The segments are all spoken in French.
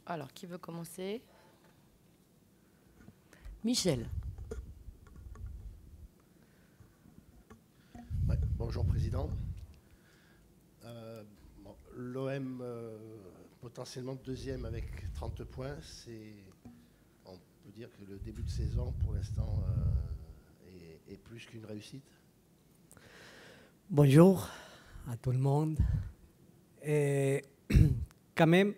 Alors, qui veut commencer? Michel. Ouais, bonjour Président. L'OM potentiellement deuxième avec 30 points, on peut dire que le début de saison pour l'instant est plus qu'une réussite. Bonjour à tout le monde. Et quand même,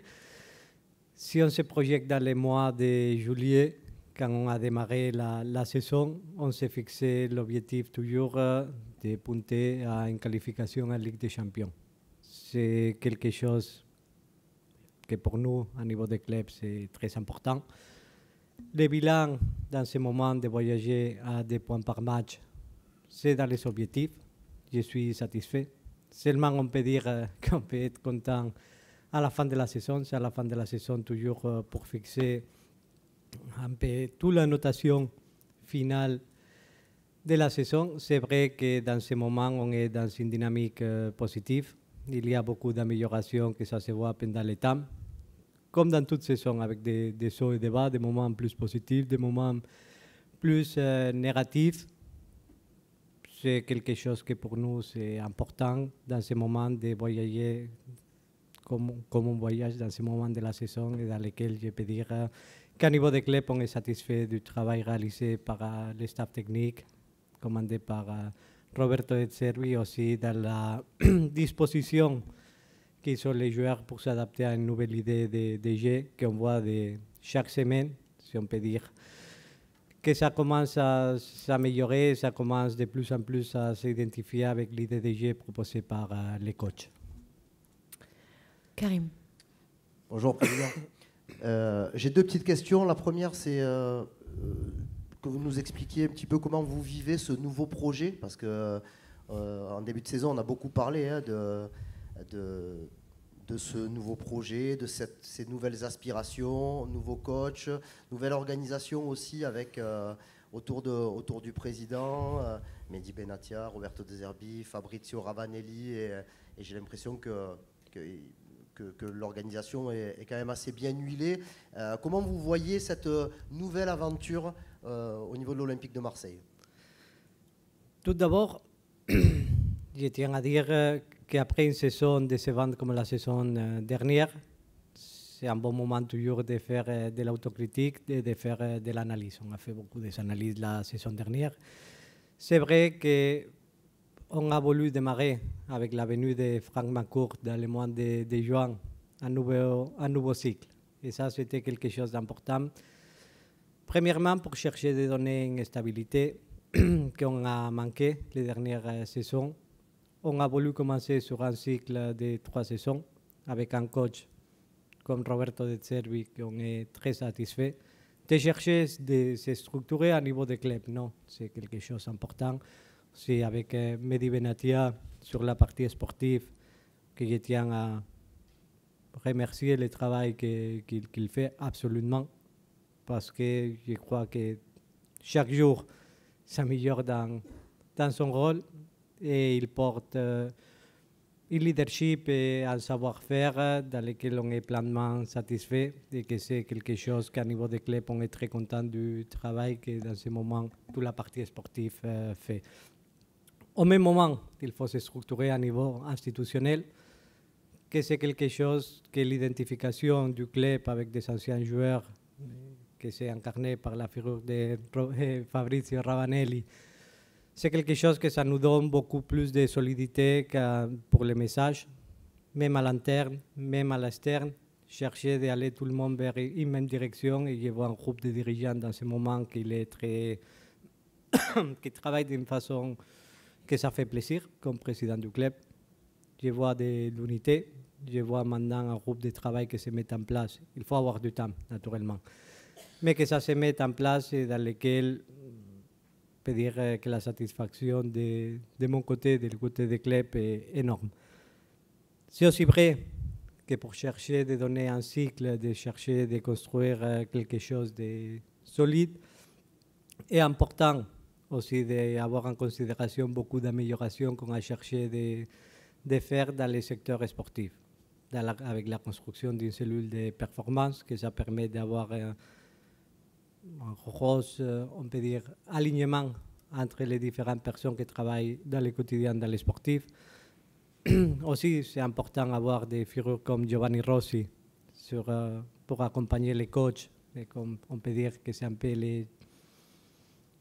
si on se projette dans les mois de juillet, quand on a démarré la saison, on s'est fixé l'objectif toujours de punter à une qualification en Ligue des Champions. C'est quelque chose que pour nous, à niveau de club, c'est très important. Le bilan, dans ce moment de voyager à 2 points par match, c'est dans les objectifs. Je suis satisfait. Seulement, on peut dire qu'on peut être content à la fin de la saison. C'est à la fin de la saison toujours pour fixer un peu toute la notation finale de la saison. C'est vrai que dans ce moment, on est dans une dynamique positive. Il y a beaucoup d'améliorations que ça se voit pendant le temps. Comme dans toute saison, avec des hauts et des bas, des moments plus positifs, des moments plus négatifs. C'est quelque chose que pour nous, c'est important dans ce moment de voyager comme on voyage dans ce moment de la saison et dans lequel je peux dire qu'à niveau de club, on est satisfait du travail réalisé par le staff technique, commandé par Roberto De Zerbi, aussi dans la disposition qu'ils sont les joueurs pour s'adapter à une nouvelle idée de jeu qu'on voit de chaque semaine, si on peut dire que ça commence à s'améliorer, ça commence de plus en plus à s'identifier avec l'idée de jeu proposée par les coachs. Karim. Bonjour Président. J'ai 2 petites questions. La première, c'est que vous nous expliquiez un petit peu comment vous vivez ce nouveau projet, parce que en début de saison, on a beaucoup parlé de ce nouveau projet, de ces nouvelles aspirations, nouveaux coachs, nouvelle organisation aussi avec autour du président, Mehdi Benatia, Roberto De Zerbi, Fabrizio Ravanelli, et j'ai l'impression que l'organisation est quand même assez bien huilée. Comment vous voyez cette nouvelle aventure au niveau de l'Olympique de Marseille? Tout d'abord, je tiens à dire qu'après une saison décevante comme la saison dernière, c'est un bon moment toujours de faire de l'autocritique et de faire de l'analyse. On a fait beaucoup d'analyses la saison dernière. C'est vrai qu'on a voulu démarrer avec la venue de Franck Mancourt dans le mois de juin un nouveau cycle. Et ça, c'était quelque chose d'important. Premièrement, pour chercher de donner une stabilité qu'on a manqué les dernières saisons. On a voulu commencer sur un cycle de 3 saisons avec un coach comme Roberto De Zerbi, qu'on est très satisfait. De chercher de se structurer à niveau de club, non, c'est quelque chose d'important. C'est avec Mehdi Benatia sur la partie sportive que je tiens à remercier le travail qu'il fait absolument, parce que je crois que chaque jour s'améliore dans son rôle et il porte un leadership et un savoir-faire dans lequel on est pleinement satisfait et que c'est quelque chose qu'à niveau de club, on est très content du travail que dans ce moment, toute la partie sportive fait. Au même moment, il faut se structurer à niveau institutionnel, que c'est quelque chose que l'identification du club avec des anciens joueurs, que c'est incarné par la figure de Fabrizio Ravanelli, c'est quelque chose que ça nous donne beaucoup plus de solidité que pour les messages, même à l'interne, même à l'externe, chercher d'aller tout le monde vers une même direction. Et je vois un groupe de dirigeants dans ce moment qui travaille d'une façon que ça fait plaisir comme président du club. Je vois de l'unité, je vois maintenant un groupe de travail qui se met en place. Il faut avoir du temps, naturellement, mais que ça se mette en place et dans lequel je peux dire que la satisfaction de mon côté, du côté du club, est énorme. C'est aussi vrai que pour chercher de donner un cycle, de chercher de construire quelque chose de solide, est important aussi d'avoir en considération beaucoup d'améliorations qu'on a cherché de faire dans les secteurs sportifs. avec la construction d'une cellule de performance, que ça permet d'avoir un gros, on peut dire, alignement entre les différentes personnes qui travaillent dans le quotidien dans les sportifs. Aussi, c'est important d'avoir des figures comme Giovanni Rossi pour accompagner les coachs. Et comme on peut dire que c'est un peu les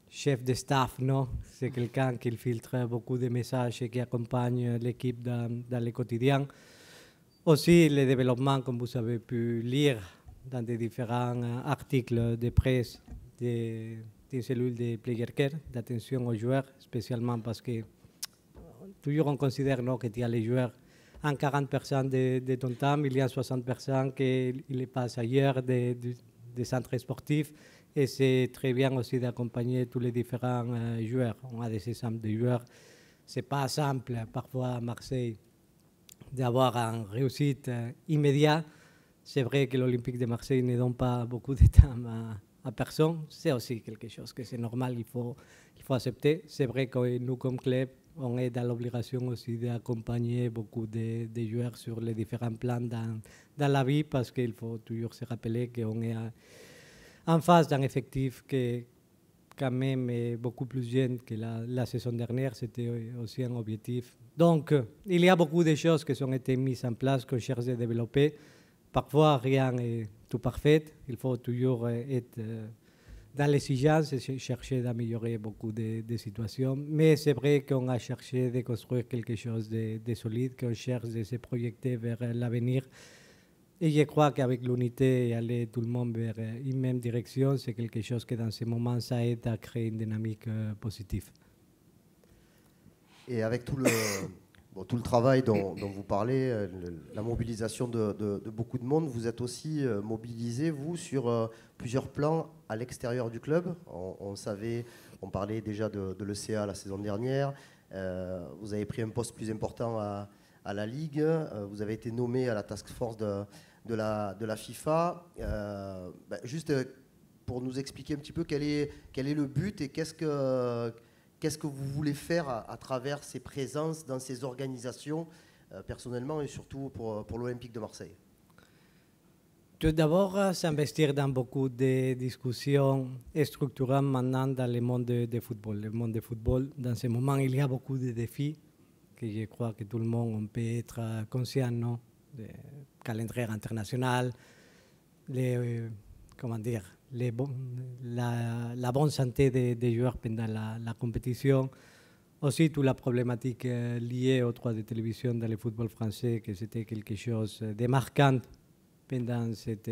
chefs de staff, non? C'est quelqu'un qui filtre beaucoup de messages et qui accompagne l'équipe dans le quotidien. Aussi, le développement, comme vous avez pu lire dans des différents articles de presse des cellules de player care, d'attention aux joueurs, spécialement parce que toujours on considère non, que tu as les joueurs en 40% de ton temps, il y a 60% qui les passent ailleurs des centres sportifs. Et c'est très bien aussi d'accompagner tous les différents joueurs. On a des exemples de joueurs. Ce n'est pas simple, parfois à Marseille, d'avoir une réussite immédiate. C'est vrai que l'Olympique de Marseille ne donne pas beaucoup de temps à personne. C'est aussi quelque chose que c'est normal, il faut accepter. C'est vrai que nous, comme club, on est dans l'obligation aussi d'accompagner beaucoup de joueurs sur les différents plans dans la vie, parce qu'il faut toujours se rappeler qu'on est en face d'un effectif qui est quand même beaucoup plus jeune que la saison dernière. C'était aussi un objectif. Donc, il y a beaucoup de choses qui ont été mises en place, qu'on cherche à développer. Parfois, rien n'est tout parfait. Il faut toujours être dans l'exigence et chercher d'améliorer beaucoup de situations. Mais c'est vrai qu'on a cherché de construire quelque chose de solide, qu'on cherche de se projeter vers l'avenir. Et je crois qu'avec l'unité et aller tout le monde vers une même direction, c'est quelque chose qui, dans ces moments, ça aide à créer une dynamique positive. Et avec tout le travail dont vous parlez, la mobilisation de beaucoup de monde, vous êtes aussi mobilisé, vous, sur plusieurs plans à l'extérieur du club. On parlait déjà de l'ECA la saison dernière. Vous avez pris un poste plus important à la Ligue. Vous avez été nommé à la task force de la FIFA. Juste pour nous expliquer un petit peu quel est le but et qu'est-ce que vous voulez faire à travers ces présences dans ces organisations, personnellement et surtout pour l'Olympique de Marseille? Tout d'abord, s'investir dans beaucoup de discussions structurantes maintenant dans le monde de football. Le monde de football, dans ce moment, il y a beaucoup de défis que je crois que tout le monde peut être conscient, non? Le calendrier international, la bonne santé des joueurs pendant la compétition. Aussi, toute la problématique liée aux droits de télévision dans le football français, que c'était quelque chose de marquant pendant cet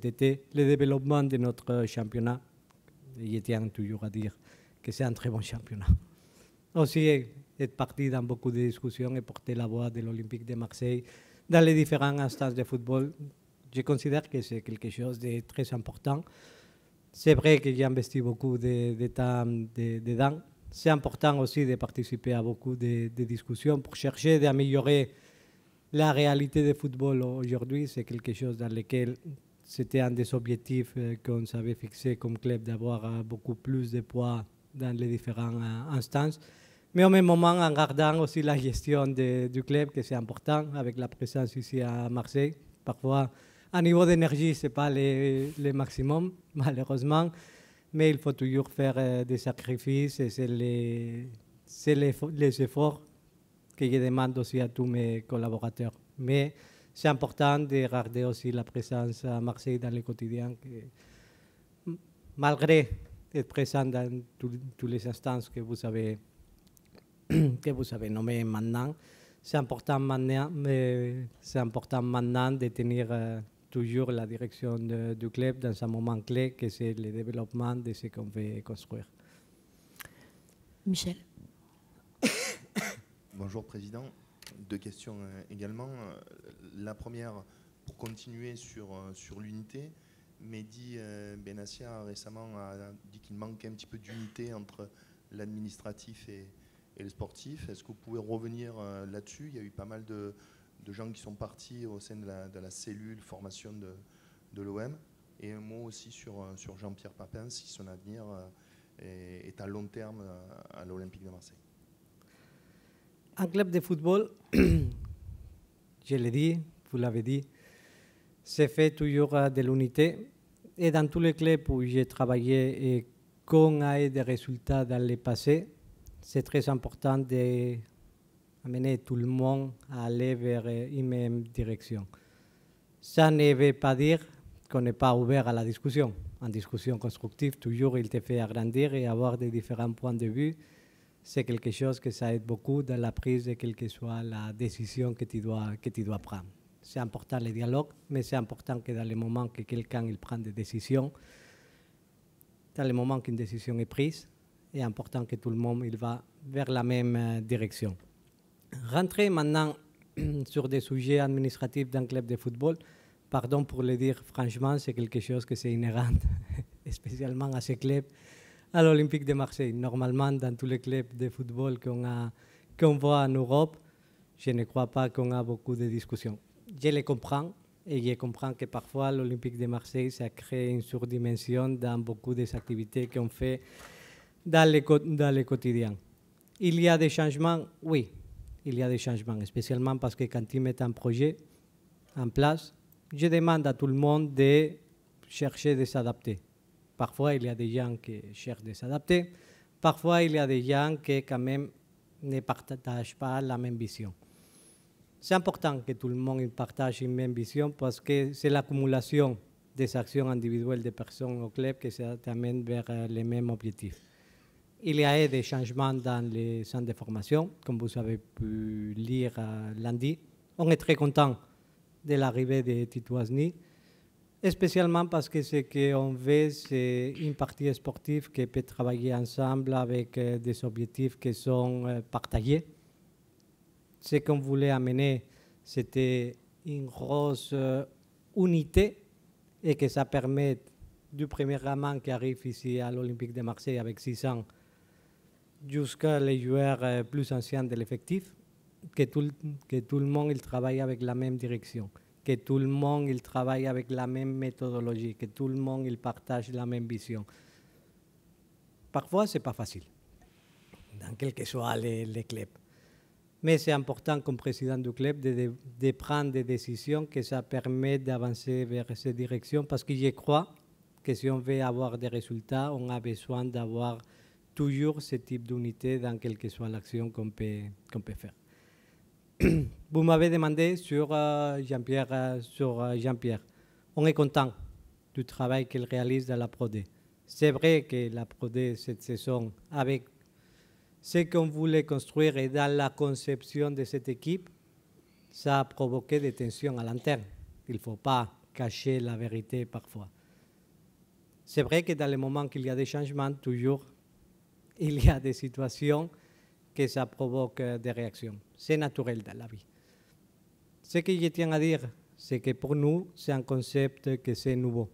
été. Le développement de notre championnat, je tiens toujours à dire que c'est un très bon championnat. Aussi, être parti dans beaucoup de discussions et porter la voix de l'Olympique de Marseille dans les différentes instances de football, je considère que c'est quelque chose de très important. C'est vrai que j'ai investi beaucoup de temps dedans. C'est important aussi de participer à beaucoup de discussions pour chercher d'améliorer la réalité du football aujourd'hui. C'est quelque chose dans lequel c'était un des objectifs qu'on s'avait fixé comme club, d'avoir beaucoup plus de poids dans les différentes instances. Mais au même moment, en gardant aussi la gestion du club, que c'est important, avec la présence ici à Marseille. Parfois, à niveau d'énergie, ce n'est pas le maximum, malheureusement, mais il faut toujours faire des sacrifices et c'est les efforts que je demande aussi à tous mes collaborateurs. Mais c'est important de garder aussi la présence à Marseille dans le quotidien, malgré être présent dans toutes les instances que vous avez nommées maintenant. C'est important maintenant de tenir toujours la direction du club dans un moment clé, que c'est le développement de ce qu'on veut construire. Michel. Bonjour Président. Deux questions également. La première, pour continuer sur l'unité, Mehdi Benassia récemment a dit qu'il manquait un petit peu d'unité entre l'administratif et le sportif. Est-ce que vous pouvez revenir là-dessus? Il y a eu pas mal de gens qui sont partis au sein de la cellule formation de l'OM. Et un mot aussi sur Jean-Pierre Papin, si son avenir est à long terme à l'Olympique de Marseille. Un club de football, je l'ai dit, vous l'avez dit, c'est fait toujours de l'unité. Et dans tous les clubs où j'ai travaillé et qu'on a eu des résultats dans le passé, c'est très important d'amener tout le monde à aller vers une même direction. Ça ne veut pas dire qu'on n'est pas ouvert à la discussion. En discussion constructive, toujours, il te fait agrandir et avoir des différents points de vue. C'est quelque chose que ça aide beaucoup dans la prise de quelle que soit la décision que tu dois prendre. C'est important le dialogue, mais c'est important que dans le moment que quelqu'un il prend des décisions, dans le moment qu'une décision est prise, c'est important que tout le monde il va vers la même direction. Rentrer maintenant sur des sujets administratifs d'un club de football, pardon pour le dire franchement, c'est quelque chose que c'est inhérent, spécialement à ces clubs, à l'Olympique de Marseille. Normalement, dans tous les clubs de football qu'on voit en Europe, je ne crois pas qu'on a beaucoup de discussions. Je les comprends et je comprends que parfois l'Olympique de Marseille, ça crée une surdimension dans beaucoup des activités qu'on fait dans le quotidien. Il y a des changements, oui, il y a des changements, spécialement parce que quand ils mettent un projet en place, je demande à tout le monde de chercher de s'adapter. Parfois, il y a des gens qui cherchent de s'adapter. Parfois, il y a des gens qui, quand même, ne partagent pas la même vision. C'est important que tout le monde partage une même vision parce que c'est l'accumulation des actions individuelles des personnes au club qui t'amène vers les mêmes objectifs. Il y a eu des changements dans les centres de formation, comme vous avez pu lire lundi. On est très content de l'arrivée de Tito Asni, spécialement parce que ce qu'on veut, c'est une partie sportive qui peut travailler ensemble avec des objectifs qui sont partagés. Ce qu'on voulait amener, c'était une grosse unité et que ça permette du premier gamin qui arrive ici à l'Olympique de Marseille avec 6 ans jusqu'à les joueurs plus anciens de l'effectif, que tout le monde il travaille avec la même direction, que tout le monde il travaille avec la même méthodologie, que tout le monde il partage la même vision. Parfois, ce n'est pas facile, dans quel que soit les clubs. Mais c'est important comme président du club de prendre des décisions que ça permet d'avancer vers cette direction parce que je crois que si on veut avoir des résultats, on a besoin d'avoir toujours ce type d'unité dans quelle que soit l'action qu'on peut faire. Vous m'avez demandé sur Jean-Pierre. On est content du travail qu'il réalise dans la Pro D. C'est vrai que la Pro D cette saison, avec ce qu'on voulait construire et dans la conception de cette équipe, ça a provoqué des tensions à l'interne. Il ne faut pas cacher la vérité parfois. C'est vrai que dans les moments qu'il y a des changements, toujours, il y a des situations que ça provoque des réactions. C'est naturel dans la vie. Ce que je tiens à dire, c'est que pour nous, c'est un concept que c'est nouveau.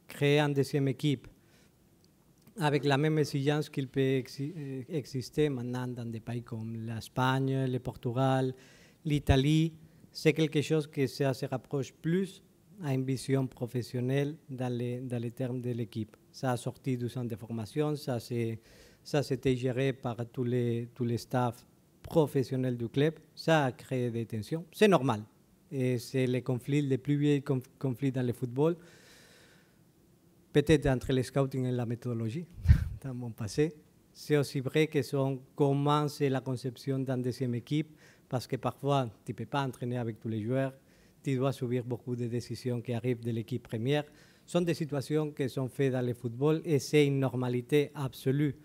Créer une deuxième équipe avec la même exigence qu'il peut exister maintenant dans des pays comme l'Espagne, le Portugal, l'Italie, c'est quelque chose que ça se rapproche plus à une vision professionnelle dans les termes de l'équipe. Ça a sorti du centre de formation, ça c'était géré par tous les staffs professionnels du club, ça a créé des tensions, c'est normal. Et c'est les plus vieux conflits dans le football, peut-être entre le scouting et la méthodologie, dans mon passé. C'est aussi vrai que comment c'est la conception d'une deuxième équipe, parce que parfois, tu ne peux pas entraîner avec tous les joueurs, tu dois subir beaucoup de décisions qui arrivent de l'équipe première. Ce sont des situations qui sont faites dans le football et c'est une normalité absolue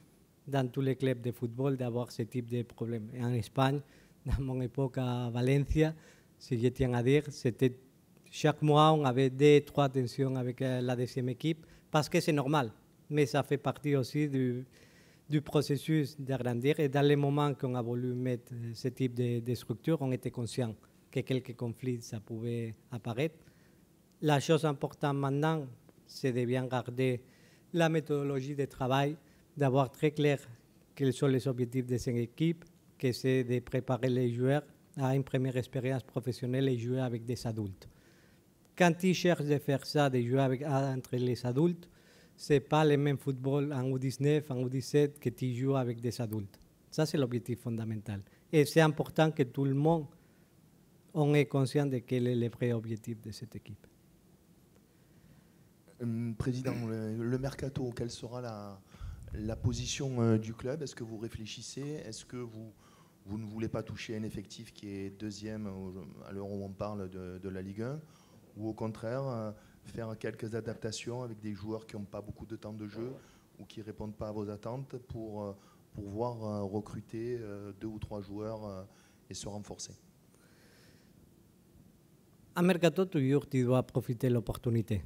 dans tous les clubs de football d'avoir ce type de problèmes. Et en Espagne, dans mon époque à Valencia, si je tiens à dire, c'était chaque mois, on avait 2-3 tensions avec la deuxième équipe, parce que c'est normal, mais ça fait partie aussi du processus d'agrandir. Et dans les moments qu'on a voulu mettre ce type de structure, on était conscient que quelques conflits, ça pouvait apparaître. La chose importante maintenant, c'est de bien garder la méthodologie de travail, d'avoir très clair quels sont les objectifs de cette équipe, que c'est de préparer les joueurs à une première expérience professionnelle et jouer avec des adultes. Quand ils cherchent de faire ça, de jouer entre les adultes, ce n'est pas le même football en U19, en U17 que tu joues avec des adultes. Ça, c'est l'objectif fondamental. Et c'est important que tout le monde on est conscient de quel est le vrai objectif de cette équipe. Président, le mercato, quelle sera la position du club? Est-ce que vous réfléchissez? Est-ce que vous ne voulez pas toucher un effectif qui est deuxième à l'heure où on parle de la Ligue 1? Ou au contraire, faire quelques adaptations avec des joueurs qui n'ont pas beaucoup de temps de jeu ou qui ne répondent pas à vos attentes pour pouvoir recruter 2 ou 3 joueurs et se renforcer? En mercato, toujours, tu dois profiter de l'opportunité.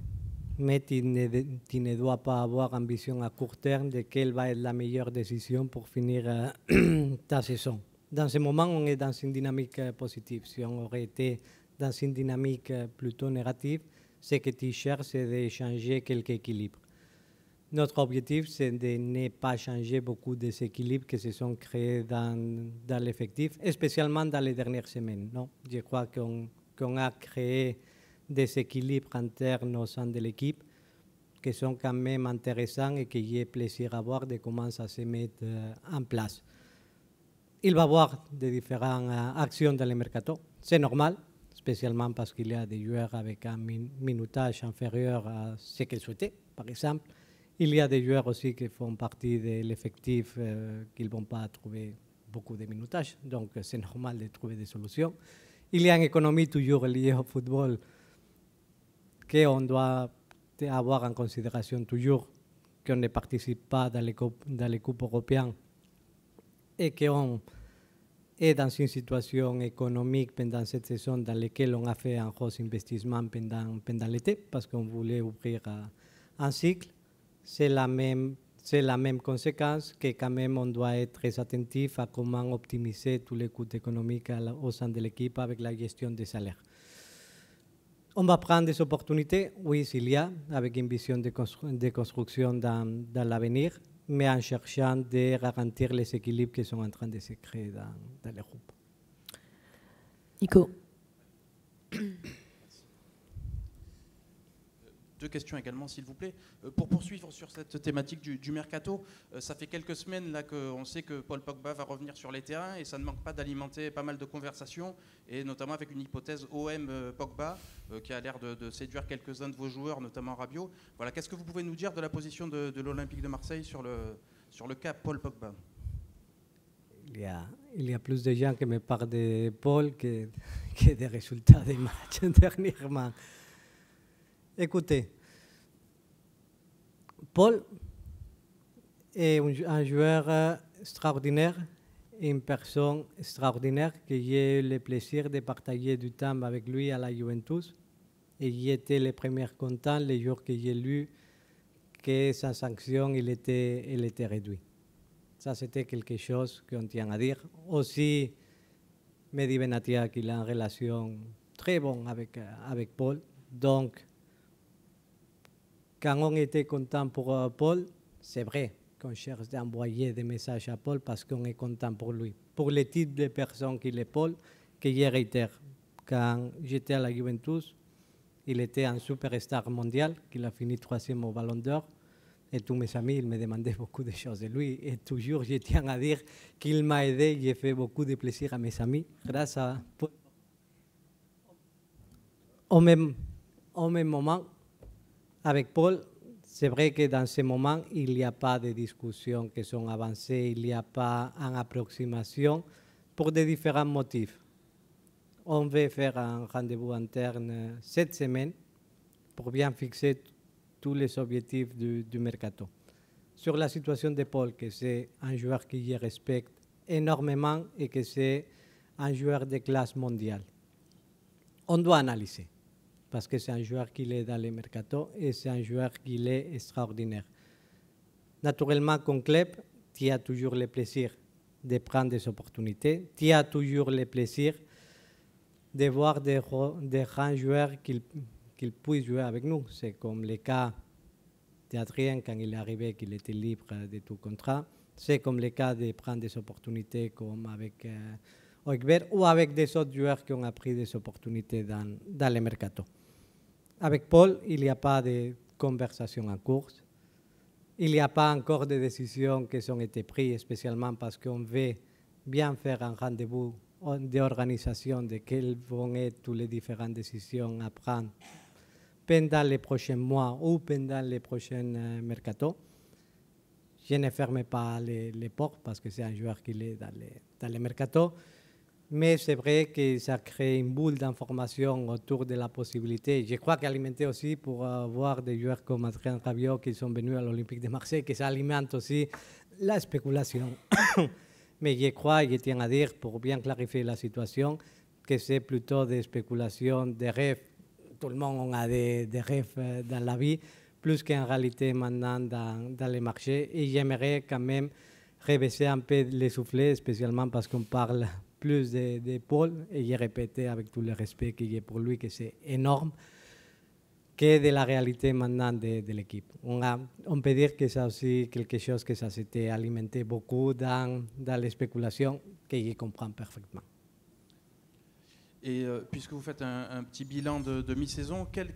Mais tu ne dois pas avoir ambition à court terme de quelle va être la meilleure décision pour finir ta saison. Dans ce moment, on est dans une dynamique positive. Si on aurait été dans une dynamique plutôt négative, ce que tu cherches, c'est de changer quelques équilibres. Notre objectif, c'est de ne pas changer beaucoup des équilibres qui se sont créés dans l'effectif, spécialement dans les dernières semaines. Non? Je crois qu'on a créé des équilibres internes au sein de l'équipe qui sont quand même intéressants et que j'ai plaisir à voir de comment ça se met en place. Il va y avoir des différentes actions dans le mercato. C'est normal, spécialement parce qu'il y a des joueurs avec un minutage inférieur à ce qu'ils souhaitaient, par exemple. Il y a des joueurs aussi qui font partie de l'effectif qui ne vont pas trouver beaucoup de minutage, donc c'est normal de trouver des solutions. Il y a une économie toujours liée au football qu'on doit avoir en considération toujours, qu'on ne participe pas dans les coupes européennes et qu'on est dans une situation économique pendant cette saison dans laquelle on a fait un gros investissement pendant l'été parce qu'on voulait ouvrir un cycle. C'est la même conséquence que quand même on doit être très attentif à comment optimiser tous les coûts économiques au sein de l'équipe avec la gestion des salaires. On va prendre des opportunités, oui, s'il y a, avec une vision de construction dans l'avenir, mais en cherchant de garantir les équilibres qui sont en train de se créer dans le groupe. Nico. Deux questions également, s'il vous plaît. Pour poursuivre sur cette thématique du mercato, ça fait quelques semaines là qu'on sait que Paul Pogba va revenir sur les terrains et ça ne manque pas d'alimenter pas mal de conversations, et notamment avec une hypothèse OM-Pogba qui a l'air de séduire quelques-uns de vos joueurs, notamment Rabiot. Voilà, qu'est-ce que vous pouvez nous dire de la position de l'Olympique de Marseille sur le cas Paul Pogba? Il y a plus de gens qui me parlent de Paul que des résultats des matchs dernièrement. Écoutez, Paul est un joueur extraordinaire, une personne extraordinaire que j'ai eu le plaisir de partager du temps avec lui à la Juventus. Et j'étais le premier content le jour que j'ai lu que sa sanction il était réduite. Ça, c'était quelque chose qu'on tient à dire. Aussi, Mehdi Benatia, qu'il a une relation très bonne avec Paul. Donc, quand on était content pour Paul, c'est vrai qu'on cherche d'envoyer des messages à Paul parce qu'on est content pour lui. Pour le type de personne qu'il est, Paul, que je réitère, quand j'étais à la Juventus, il était un superstar mondial, qu'il a fini 3e au Ballon d'Or. Et tous mes amis, ils me demandaient beaucoup de choses de lui. Et toujours, je tiens à dire qu'il m'a aidé. J'ai fait beaucoup de plaisir à mes amis grâce à Paul. Au même moment, avec Paul, c'est vrai que dans ce moment, il n'y a pas de discussions qui sont avancées, il n'y a pas une approximation pour des différents motifs. On veut faire un rendez-vous interne cette semaine pour bien fixer tous les objectifs du mercato. Sur la situation de Paul, que c'est un joueur que je respecte énormément et que c'est un joueur de classe mondiale, on doit analyser. Parce que c'est un joueur qui est dans le mercato et c'est un joueur qui est extraordinaire. Naturellement, comme club, tu as toujours le plaisir de prendre des opportunités, tu as toujours le plaisir de voir des grands joueurs qu'ils puissent jouer avec nous. C'est comme le cas d'Adrien quand il est arrivé, qu'il était libre de tout contrat. C'est comme le cas de prendre des opportunités comme avec Oekber ou avec des autres joueurs qui ont pris des opportunités dans le mercato. Avec Paul, il n'y a pas de conversation en cours. Il n'y a pas encore de décisions qui ont été prises, spécialement parce qu'on veut bien faire un rendez-vous d'organisation de quelles vont être toutes les différentes décisions à prendre pendant les prochains mois ou pendant les prochains mercato. Je ne ferme pas les portes parce que c'est un joueur qui est dans les mercato. Mais c'est vrai que ça crée une boule d'information autour de la possibilité. Je crois qu'alimenter aussi pour avoir des joueurs comme Adrien Rabiot qui sont venus à l'Olympique de Marseille, que ça alimente aussi la spéculation. Mais je crois, et je tiens à dire, pour bien clarifier la situation, que c'est plutôt des spéculations, des rêves. Tout le monde a des rêves dans la vie, plus qu'en réalité maintenant dans les marchés. Et j'aimerais quand même rebaisser un peu les soufflets, spécialement parce qu'on parle plus de Paul, et j'ai répété avec tout le respect que j'ai pour lui que c'est énorme, que de la réalité maintenant de l'équipe. On peut dire que c'est aussi quelque chose que ça s'était alimenté beaucoup dans les spéculations, que je comprends parfaitement. Et puisque vous faites un petit bilan de mi-saison, quel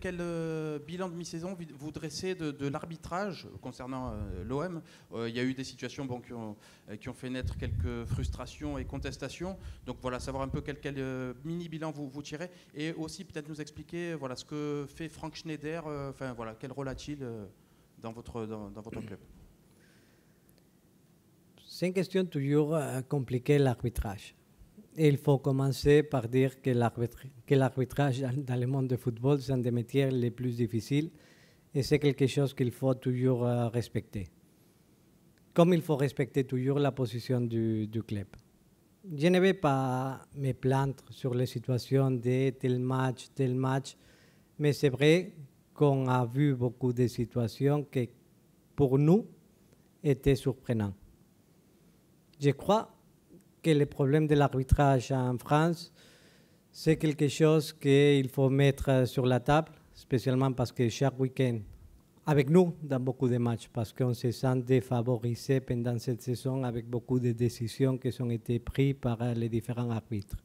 bilan de mi-saison vous dressez de l'arbitrage concernant l'OM? Il y a eu des situations qui ont fait naître quelques frustrations et contestations. Donc voilà, savoir un peu quel mini-bilan vous tirez. Et aussi peut-être nous expliquer voilà, ce que fait Frank Schneider, voilà, quel rôle a-t-il dans votre club? C'est une question toujours compliquée, l'arbitrage. Et il faut commencer par dire que l'arbitrage dans le monde du football, c'est un des métiers les plus difficiles et c'est quelque chose qu'il faut toujours respecter. Comme il faut respecter toujours la position du club. Je ne vais pas me plaindre sur les situations de tel match, mais c'est vrai qu'on a vu beaucoup de situations qui, pour nous, étaient surprenantes. Je crois que le problème de l'arbitrage en France, c'est quelque chose qu'il faut mettre sur la table, spécialement parce que chaque week-end, avec nous, dans beaucoup de matchs, parce qu'on se sent défavorisé pendant cette saison avec beaucoup de décisions qui ont été prises par les différents arbitres.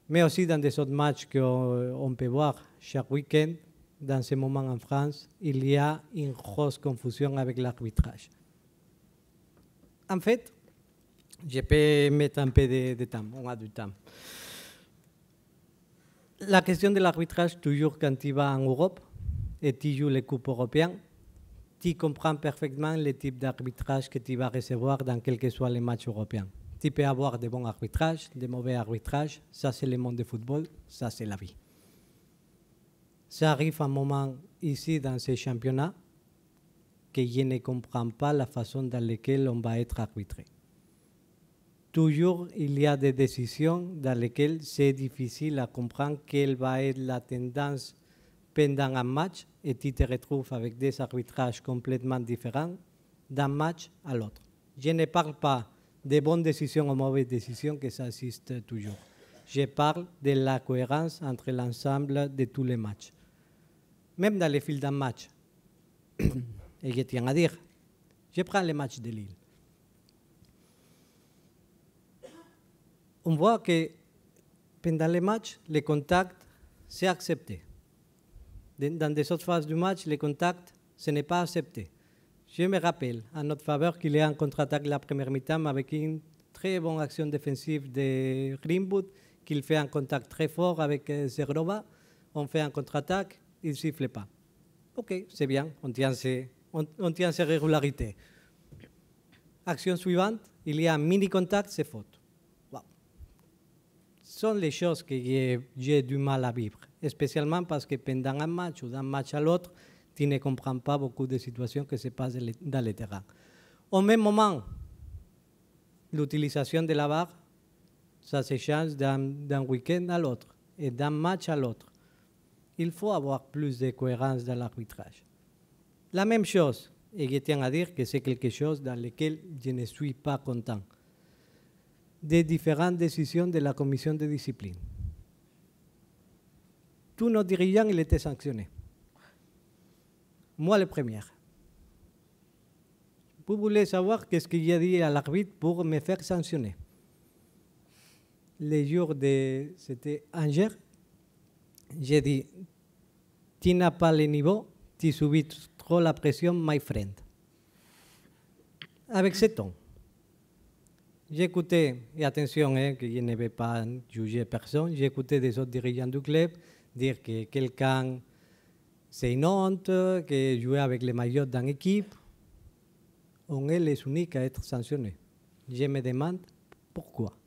Mais aussi dans des autres matchs qu'on peut voir chaque week-end, dans ce moment en France, il y a une grosse confusion avec l'arbitrage. En fait, je peux mettre un peu de temps, on a du temps. La question de l'arbitrage, toujours quand tu vas en Europe et tu joues les coupes européennes, tu comprends parfaitement le type d'arbitrage que tu vas recevoir dans quel que soit les matchs européens. Tu peux avoir de bons arbitrages, de mauvais arbitrages, ça c'est le monde du football, ça c'est la vie. Ça arrive un moment ici dans ces championnats que je ne comprends pas la façon dans laquelle on va être arbitré. Toujours, il y a des décisions dans lesquelles c'est difficile à comprendre quelle va être la tendance pendant un match et tu te retrouves avec des arbitrages complètement différents d'un match à l'autre. Je ne parle pas des bonnes décisions ou mauvaises décisions, que ça existe toujours. Je parle de la cohérence entre l'ensemble de tous les matchs. Même dans les fils d'un match. Et je tiens à dire, je prends le match de Lille. On voit que pendant les matchs, le contact, c'est accepté. Dans des autres phases du match, le contact, ce n'est pas accepté. Je me rappelle, à notre faveur, qu'il y a un contre-attaque la première mi-temps avec une très bonne action défensive de Greenwood, qu'il fait un contact très fort avec Zegrova. On fait un contre-attaque, il ne siffle pas. Ok, c'est bien, on tient ses régularités. Action suivante, il y a un mini-contact, c'est faute. Ce sont les choses que j'ai du mal à vivre, spécialement parce que pendant un match ou d'un match à l'autre, tu ne comprends pas beaucoup de situations qui se passent dans le terrain. Au même moment, l'utilisation de la VAR, ça se change d'un week-end à l'autre et d'un match à l'autre. Il faut avoir plus de cohérence dans l'arbitrage. La même chose, et je tiens à dire que c'est quelque chose dans lequel je ne suis pas content, des différentes décisions de la commission de discipline. Tous nos dirigeants, ils étaient sanctionnés. Moi, le premier. Vous voulez savoir qu'est-ce que j'ai dit à l'arbitre pour me faire sanctionner? Les jours de... C'était Angers. J'ai dit, tu n'as pas le niveau, tu subis trop la pression, my friend. Avec ce ton. J'ai écouté, et attention, que je ne vais pas juger personne, j'ai écouté des autres dirigeants du club dire que quelqu'un, c'est une honte, que jouer avec les maillots dans l'équipe, on est les uniques à être sanctionnés. Je me demande pourquoi.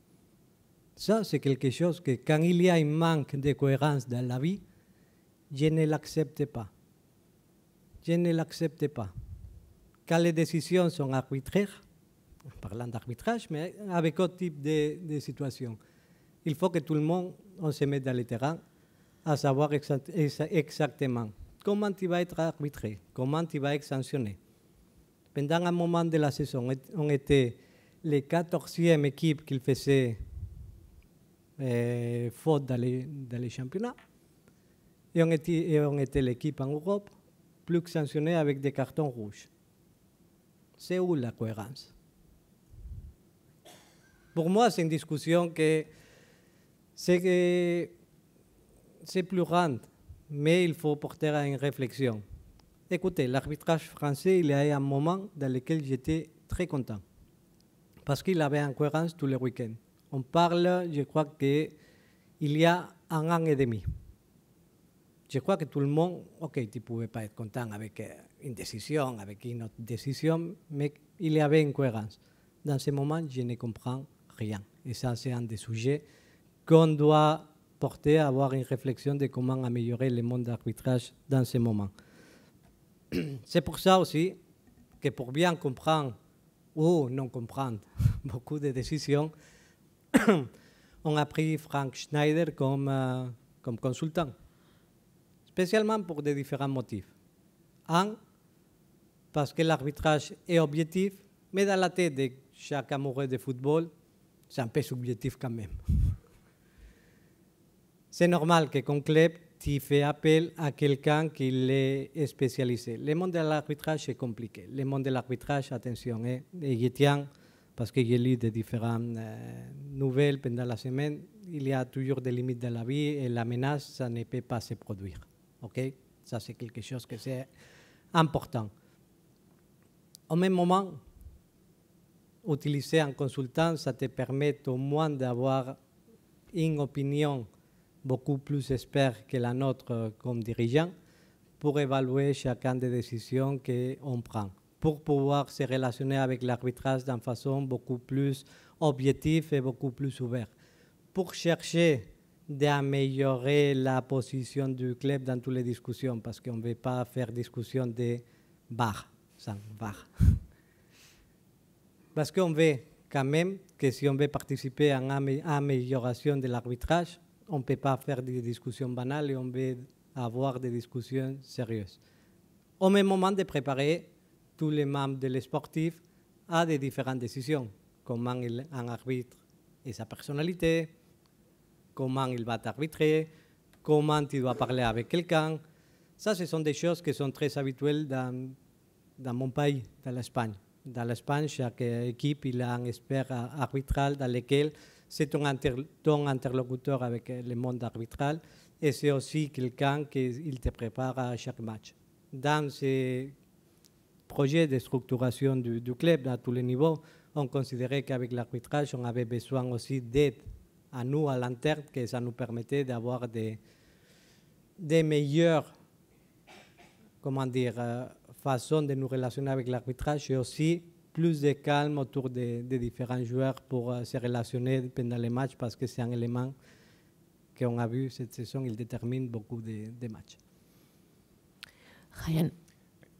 Ça, c'est quelque chose que quand il y a un manque de cohérence dans la vie, je ne l'accepte pas. Je ne l'accepte pas. Quand les décisions sont arbitraires, en parlant d'arbitrage, mais avec autre type de situation, il faut que tout le monde on se mette dans le terrain à savoir exactement comment tu vas être arbitré, comment tu vas être sanctionné. Pendant un moment de la saison, on était les 14e équipe qui faisait faute dans les championnats. Et on était l'équipe en Europe plus sanctionnée avec des cartons rouges. C'est où la cohérence? Pour moi, c'est une discussion que c'est plus grande, mais il faut porter à une réflexion. Écoutez, l'arbitrage français, il y a un moment dans lequel j'étais très content, parce qu'il avait une cohérence tous les week-ends. On parle, je crois qu'il y a un an et demi. Je crois que tout le monde, ok, tu ne pouvais pas être content avec une décision, avec une autre décision, mais il y avait une cohérence. Dans ce moment, je ne comprends rien. Et ça, c'est un des sujets qu'on doit porter à avoir une réflexion de comment améliorer le monde d'arbitrage dans ce moment. C'est pour ça aussi que pour bien comprendre ou non comprendre beaucoup de décisions, on a pris Frank Schneider comme consultant, spécialement pour des différents motifs. Un, parce que l'arbitrage est objectif, mais dans la tête de chaque amoureux de football, c'est un peu subjectif quand même. C'est normal que comme club, tu fais appel à quelqu'un qui est spécialisé. Le monde de l'arbitrage est compliqué. Le monde de l'arbitrage, attention, et je tiens, parce que j'ai lu de différentes nouvelles pendant la semaine, il y a toujours des limites de la vie et la menace, ça ne peut pas se produire. Okay? Ça, c'est quelque chose que c'est important. Au même moment, utiliser un consultant, ça te permet au moins d'avoir une opinion beaucoup plus experte que la nôtre comme dirigeant pour évaluer chacune des décisions qu'on prend, pour pouvoir se relationner avec l'arbitrage d'une façon beaucoup plus objective et beaucoup plus ouverte, pour chercher d'améliorer la position du club dans toutes les discussions, parce qu'on ne veut pas faire discussion de VAR, sans VAR. Parce qu'on veut quand même que si on veut participer à une amélioration de l'arbitrage, on ne peut pas faire des discussions banales et on veut avoir des discussions sérieuses. Au même moment de préparer tous les membres de sportifs à des différentes décisions, comment un arbitre et sa personnalité, comment il va t'arbitrer, comment tu dois parler avec quelqu'un. Ça, ce sont des choses qui sont très habituelles dans mon pays, dans l'Espagne. Dans l'Espagne, chaque équipe il a un expert arbitral dans lequel c'est ton interlocuteur avec le monde arbitral et c'est aussi quelqu'un qui te prépare à chaque match. Dans ces projets de structuration du club à tous les niveaux, on considérait qu'avec l'arbitrage, on avait besoin aussi d'aide à nous, à l'interne, que ça nous permettait d'avoir des meilleures façons de nous relationner avec l'arbitrage et aussi plus de calme autour des différents joueurs pour se relationner pendant les matchs parce que c'est un élément qu'on a vu cette saison, il détermine beaucoup de matchs. Ryan.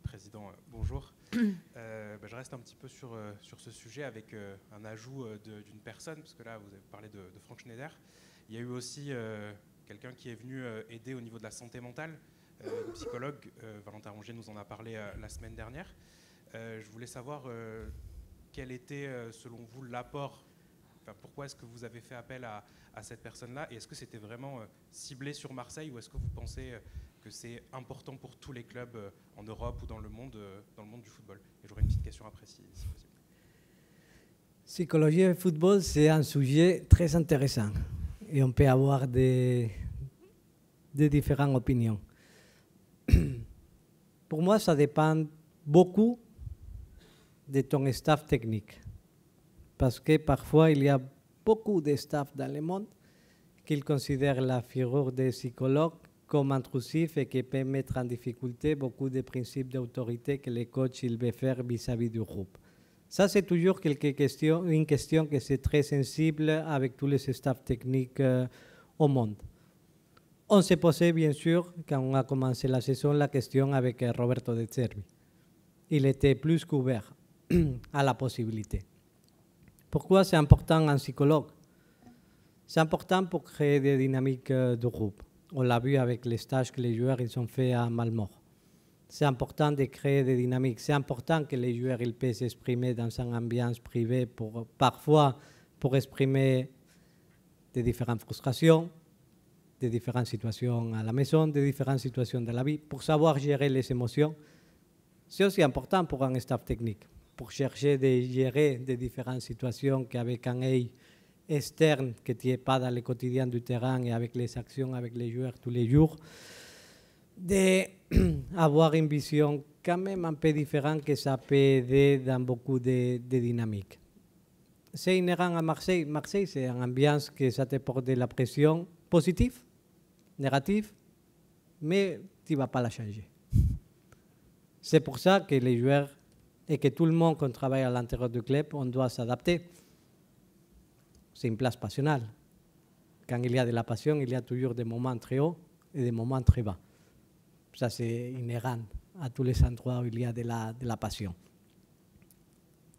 Président, bonjour. Je reste un petit peu sur ce sujet avec un ajout d'une personne, parce que là, vous avez parlé de Frank Schneider. Il y a eu aussi quelqu'un qui est venu aider au niveau de la santé mentale, le psychologue Valentin Rongier nous en a parlé la semaine dernière. Je voulais savoir quel était, selon vous, l'apport, pourquoi est-ce que vous avez fait appel à cette personne-là, et est-ce que c'était vraiment ciblé sur Marseille, ou est-ce que vous pensez que c'est important pour tous les clubs en Europe ou dans le monde du football? Et j'aurais une petite question après, si possible. Psychologie et football, c'est un sujet très intéressant, et on peut avoir des différentes opinions. Pour moi, ça dépend beaucoup de ton staff technique. parce que parfois il y a beaucoup de staff dans le monde qui considèrent la figure des psychologues comme intrusive et qui peut mettre en difficulté beaucoup de principes d'autorité que les coachs veulent faire vis-à-vis du groupe. Ça, c'est toujours une question que c'est très sensible avec tous les staffs techniques au monde. On s'est posé, bien sûr, quand on a commencé la saison, la question avec Roberto De Zerbi. Il était plus qu'ouvert à la possibilité. Pourquoi c'est important un psychologue? C'est important pour créer des dynamiques de groupe. On l'a vu avec les stages que les joueurs ils ont fait à Malmort. C'est important de créer des dynamiques. C'est important que les joueurs ils puissent s'exprimer dans une ambiance privée, parfois pour exprimer des différentes frustrations, des différentes situations à la maison, des différentes situations de la vie, pour savoir gérer les émotions. C'est aussi important pour un staff technique, pour chercher de gérer des différentes situations qu'avec un œil externe que tu n'es pas dans le quotidien du terrain et avec les actions, avec les joueurs tous les jours, d'avoir une vision quand même un peu différente que ça peut aider dans beaucoup de dynamiques. C'est inhérent à Marseille. Marseille, c'est une ambiance que ça te porte de la pression positive, négative, mais tu ne vas pas la changer. C'est pour ça que les joueurs et que tout le monde qui travaille à l'intérieur du club, on doit s'adapter. C'est une place passionnelle. Quand il y a de la passion, il y a toujours des moments très hauts et des moments très bas. Ça, c'est inhérent à tous les endroits où il y a de la passion.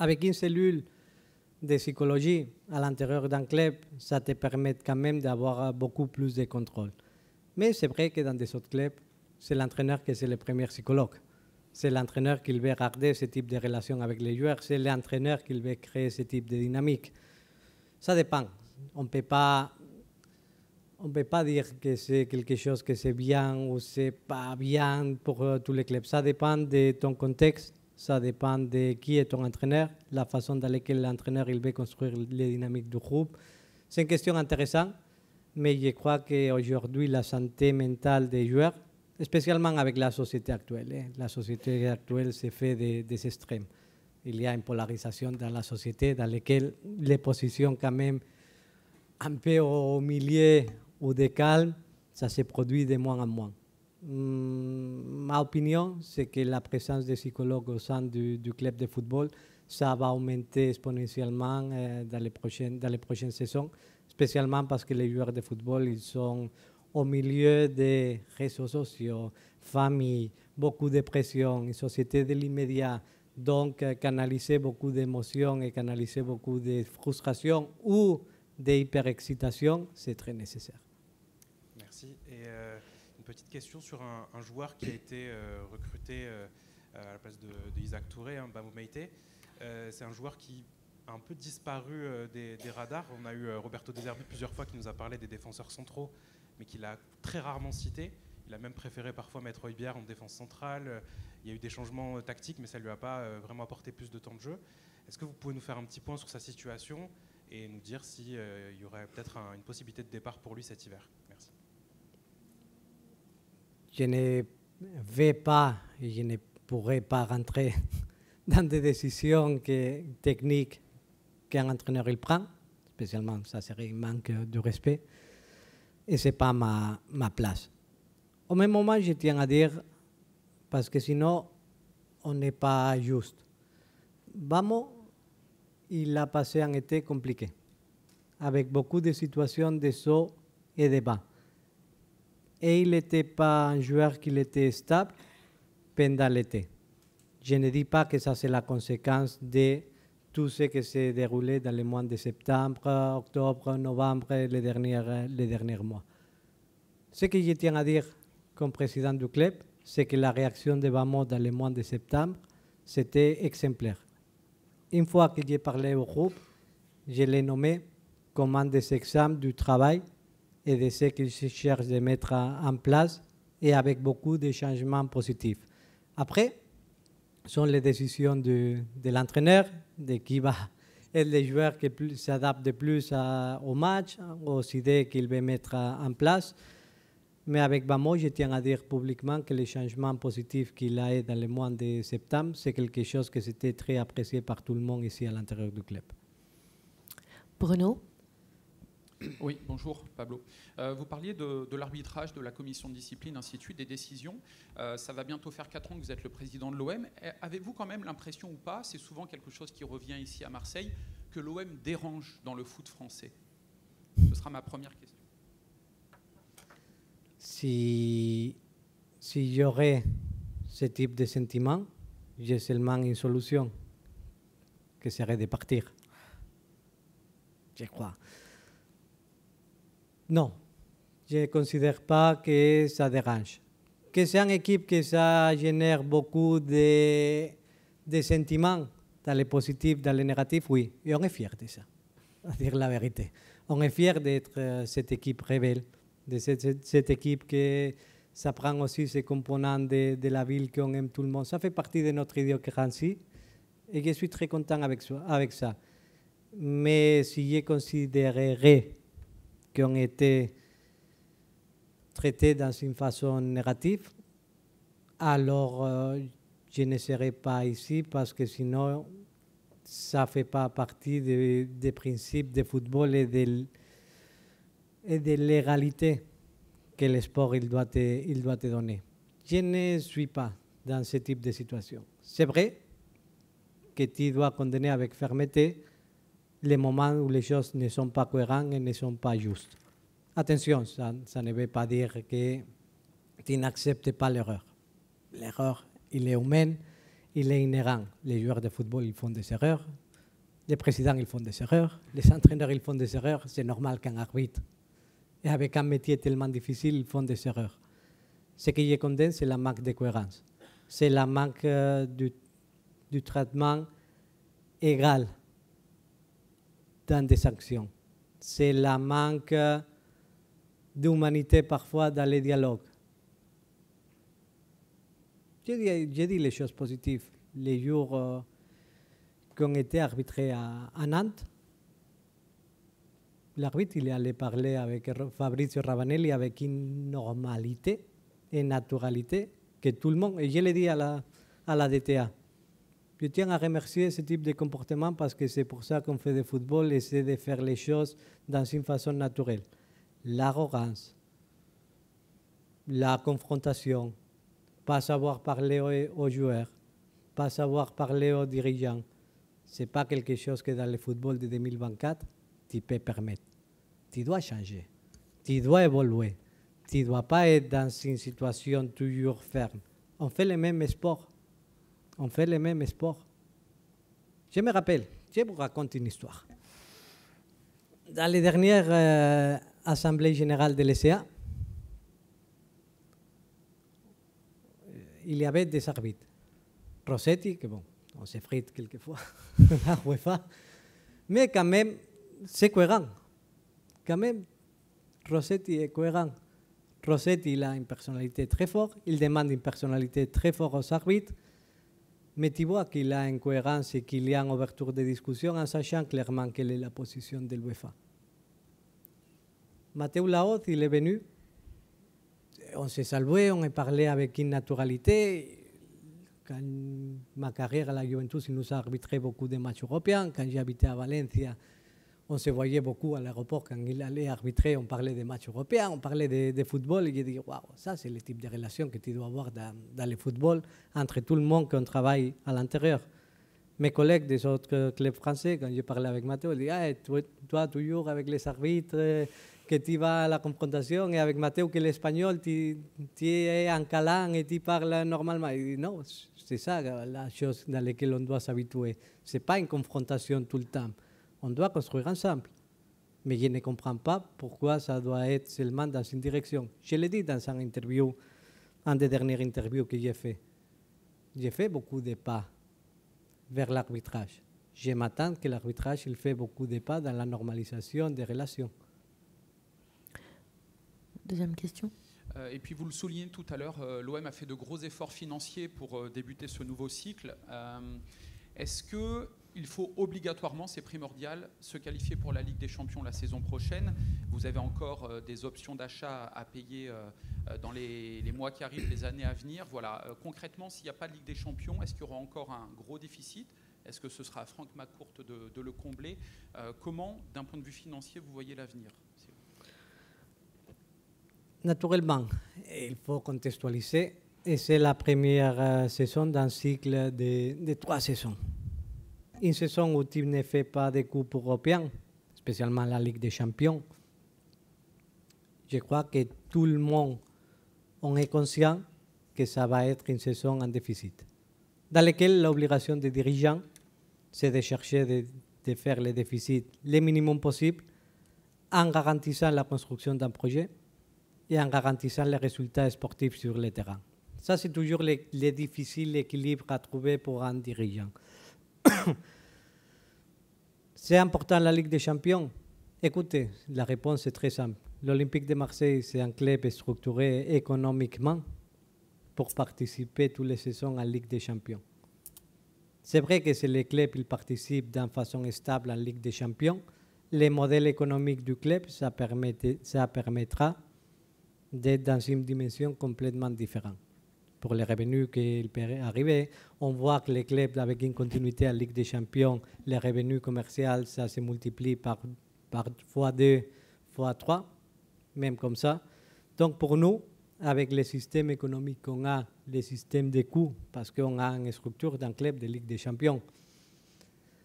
Avec une cellule de psychologie à l'intérieur d'un club, ça te permet quand même d'avoir beaucoup plus de contrôle. Mais c'est vrai que dans des autres clubs, c'est l'entraîneur qui est le premier psychologue. C'est l'entraîneur qui veut garder ce type de relation avec les joueurs. C'est l'entraîneur qui veut créer ce type de dynamique. Ça dépend. On ne peut pas dire que c'est quelque chose que c'est bien ou c'est pas bien pour tous les clubs. Ça dépend de ton contexte, ça dépend de qui est ton entraîneur, la façon dans laquelle l'entraîneur il veut construire les dynamiques du groupe. C'est une question intéressante, mais je crois qu'aujourd'hui, la santé mentale des joueurs, spécialement avec la société actuelle, la société actuelle s'est fait des extrêmes. Il y a une polarisation dans la société dans laquelle les positions quand même un peu au milieu ou de calme, ça se produit de moins en moins. Ma opinion, c'est que la présence des psychologues au sein du club de football, ça va augmenter exponentiellement dans les prochaines saisons, spécialement parce que les joueurs de football, ils sont au milieu des réseaux sociaux, famille, beaucoup de pression, une société de l'immédiat. Donc, canaliser beaucoup d'émotions et canaliser beaucoup de frustration ou d'hyperexcitation, c'est très nécessaire. Merci. Et une petite question sur un joueur qui a été recruté à la place de Isaac Touré, Bamou Meïté. C'est un joueur qui a un peu disparu des radars. On a eu Roberto De Zerbi plusieurs fois qui nous a parlé des défenseurs centraux, mais qu'il a très rarement cité. Il a même préféré parfois mettre Højbjerg en défense centrale. Il y a eu des changements tactiques, mais ça ne lui a pas vraiment apporté plus de temps de jeu. Est-ce que vous pouvez nous faire un petit point sur sa situation et nous dire s'il y aurait peut-être une possibilité de départ pour lui cet hiver? Merci. Je ne vais pas et je ne pourrai pas rentrer dans des décisions techniques qu'un entraîneur il prend. Spécialement, ça serait un manque de respect. Et ce n'est pas ma place. Au même moment, je tiens à dire, parce que sinon, on n'est pas juste. Bamou, il a passé un été compliqué, avec beaucoup de situations de saut et de bas. Et il n'était pas un joueur qui était stable pendant l'été. Je ne dis pas que ça c'est la conséquence de tout ce qui s'est déroulé dans les mois de septembre, octobre, novembre, les derniers mois. Ce que je tiens à dire comme président du club, c'est que la réaction de Bamou dans les mois de septembre, c'était exemplaire. Une fois que j'ai parlé au groupe, je l'ai nommé comme un des exemples du travail et de ce qu'il cherche de mettre en place et avec beaucoup de changements positifs. Après, sont les décisions de l'entraîneur, de qui va être les joueurs qui s'adaptent de plus au match, aux idées qu'il veut mettre en place. Mais avec Bamou, je tiens à dire publiquement que les changements positifs qu'il a eu dans le mois de septembre, c'est quelque chose qui c'était très apprécié par tout le monde ici à l'intérieur du club. Bruno. Oui, bonjour Pablo. Vous parliez de l'arbitrage, de la commission de discipline, ainsi de suite, des décisions. Ça va bientôt faire 4 ans que vous êtes le président de l'OM. Avez-vous quand même l'impression ou pas, c'est souvent quelque chose qui revient ici à Marseille, que l'OM dérange dans le foot français? Ce sera ma première question. S'il y aurait ce type de sentiment, j'ai seulement une solution, que serait de partir. Je crois. Non, je ne considère pas que ça dérange. Que c'est une équipe que ça génère beaucoup de sentiments, dans les positifs, dans les négatifs, oui. Et on est fiers de ça, à dire la vérité. On est fiers d'être cette équipe rebelle, de cette équipe qui ça prend aussi ces composants de la ville qu'on aime tout le monde. Ça fait partie de notre idiocratie et je suis très content avec ça. Mais si je considérerais qu'on était traités dans une façon négative, alors je ne serai pas ici parce que sinon, ça ne fait pas partie des principes de football et de l'égalité que le sport il doit te donner. Je ne suis pas dans ce type de situation. C'est vrai que tu dois condamner avec fermeté les moments où les choses ne sont pas cohérentes et ne sont pas justes. Attention, ça ne veut pas dire que tu n'acceptes pas l'erreur. L'erreur, il est humaine, il est inhérent. Les joueurs de football, ils font des erreurs. Les présidents, ils font des erreurs. Les entraîneurs, ils font des erreurs. C'est normal qu'un arbitre, et avec un métier tellement difficile, ils font des erreurs. Ce que je condamne, c'est la manque de cohérence. C'est la manque du traitement égal dans des sanctions. C'est la manque d'humanité parfois dans les dialogues. J'ai dit les choses positives. Les jours qui ont été arbitrés à Nantes, l'arbitre il est allé parler avec Fabrizio Ravanelli avec une normalité et naturalité que tout le monde, et je l'ai dit à la DTA, je tiens à remercier ce type de comportement parce que c'est pour ça qu'on fait du football et c'est de faire les choses dans une façon naturelle. L'arrogance, la confrontation, pas savoir parler aux joueurs, pas savoir parler aux dirigeants, ce n'est pas quelque chose que dans le football de 2024, tu peux permettre. Tu dois changer, tu dois évoluer, tu ne dois pas être dans une situation toujours ferme. On fait les mêmes sports. On fait les mêmes sports. Je me rappelle, je vous raconte une histoire. Dans les dernières assemblées générales de l'ECA, il y avait des arbitres. Rossetti, que bon, on s'effrite quelquefois, la UEFA, mais quand même, c'est cohérent. Quand même, Rossetti est cohérent. Rossetti, il a une personnalité très forte, il demande une personnalité très forte aux arbitres, mais tu vois qu'il a une cohérence et qu'il y a une ouverture de discussion en sachant clairement quelle est la position de l'UEFA. Matteo Laoz, il est venu, on s'est salué, on a parlé avec une naturalité. Quand ma carrière à la Juventus, il nous a arbitré beaucoup de matchs européens. Quand j'habitais à Valencia, on se voyait beaucoup à l'aéroport. Quand il allait arbitrer, on parlait des matchs européens, on parlait de football. Et j'ai dit, waouh, ça c'est le type de relation que tu dois avoir dans le football entre tout le monde qu'on travaille à l'intérieur. Mes collègues des autres clubs français, quand je parlais avec Matteo, ils disaient, toi toujours avec les arbitres, que tu vas à la confrontation, et avec Matteo, que l'espagnol, tu es en câlin et tu parles normalement. Il dit, non, c'est ça la chose dans laquelle on doit s'habituer. Ce n'est pas une confrontation tout le temps. On doit construire ensemble. Mais je ne comprends pas pourquoi ça doit être seulement dans une direction. Je l'ai dit dans une interview, une des dernières interviews que j'ai fait. J'ai fait beaucoup de pas vers l'arbitrage. Je m'attends que l'arbitrage il fait beaucoup de pas dans la normalisation des relations. Deuxième question. Et puis vous le soulignez tout à l'heure, l'OM a fait de gros efforts financiers pour débuter ce nouveau cycle. Est-ce qu'il faut obligatoirement, c'est primordial, se qualifier pour la Ligue des Champions la saison prochaine? Vous avez encore des options d'achat à payer dans les mois qui arrivent, les années à venir. Voilà. Concrètement, s'il n'y a pas de Ligue des Champions, est-ce qu'il y aura encore un gros déficit? Est-ce que ce sera à Franck McCourt de le combler? Comment, d'un point de vue financier, vous voyez l'avenir? Naturellement, il faut contextualiser. Et c'est la première saison d'un cycle de 3 saisons. Une saison où tu ne fais pas de coupe européenne, spécialement la Ligue des Champions. Je crois que tout le monde en est conscient que ça va être une saison en déficit, dans laquelle l'obligation des dirigeants, c'est de chercher de faire le déficit le minimum possible en garantissant la construction d'un projet et en garantissant les résultats sportifs sur le terrain. Ça, c'est toujours le difficile équilibre à trouver pour un dirigeant. C'est important la Ligue des Champions? Écoutez, la réponse est très simple. L'Olympique de Marseille, c'est un club structuré économiquement pour participer toutes les saisons en Ligue des Champions. C'est vrai que si le club il participe d'une façon stable en Ligue des Champions, le modèle économique du club, ça permettra d'être dans une dimension complètement différente. Pour les revenus qui peuvent arriver, on voit que les clubs avec une continuité en Ligue des Champions, les revenus commerciaux, ça se multiplie par x2, x3, même comme ça. Donc pour nous, avec le système économique qu'on a, le système de coûts, parce qu'on a une structure d'un club de Ligue des Champions,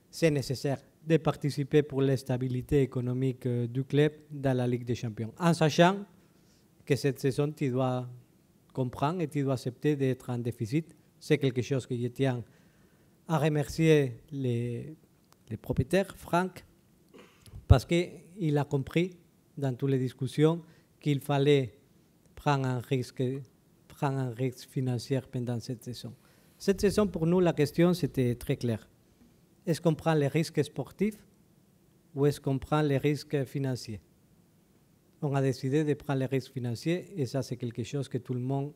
c'est nécessaire de participer pour la stabilité économique du club dans la Ligue des Champions, en sachant que cette saison, tu dois comprendre et tu dois accepter d'être en déficit. C'est quelque chose que je tiens à remercier les propriétaires, Franck, parce qu'il a compris dans toutes les discussions qu'il fallait prendre un risque financier pendant cette saison. Cette saison, pour nous, la question, c'était très claire. Est-ce qu'on prend les risques sportifs ou est-ce qu'on prend les risques financiers? On a décidé de prendre les risques financiers et ça, c'est quelque chose que tout le monde,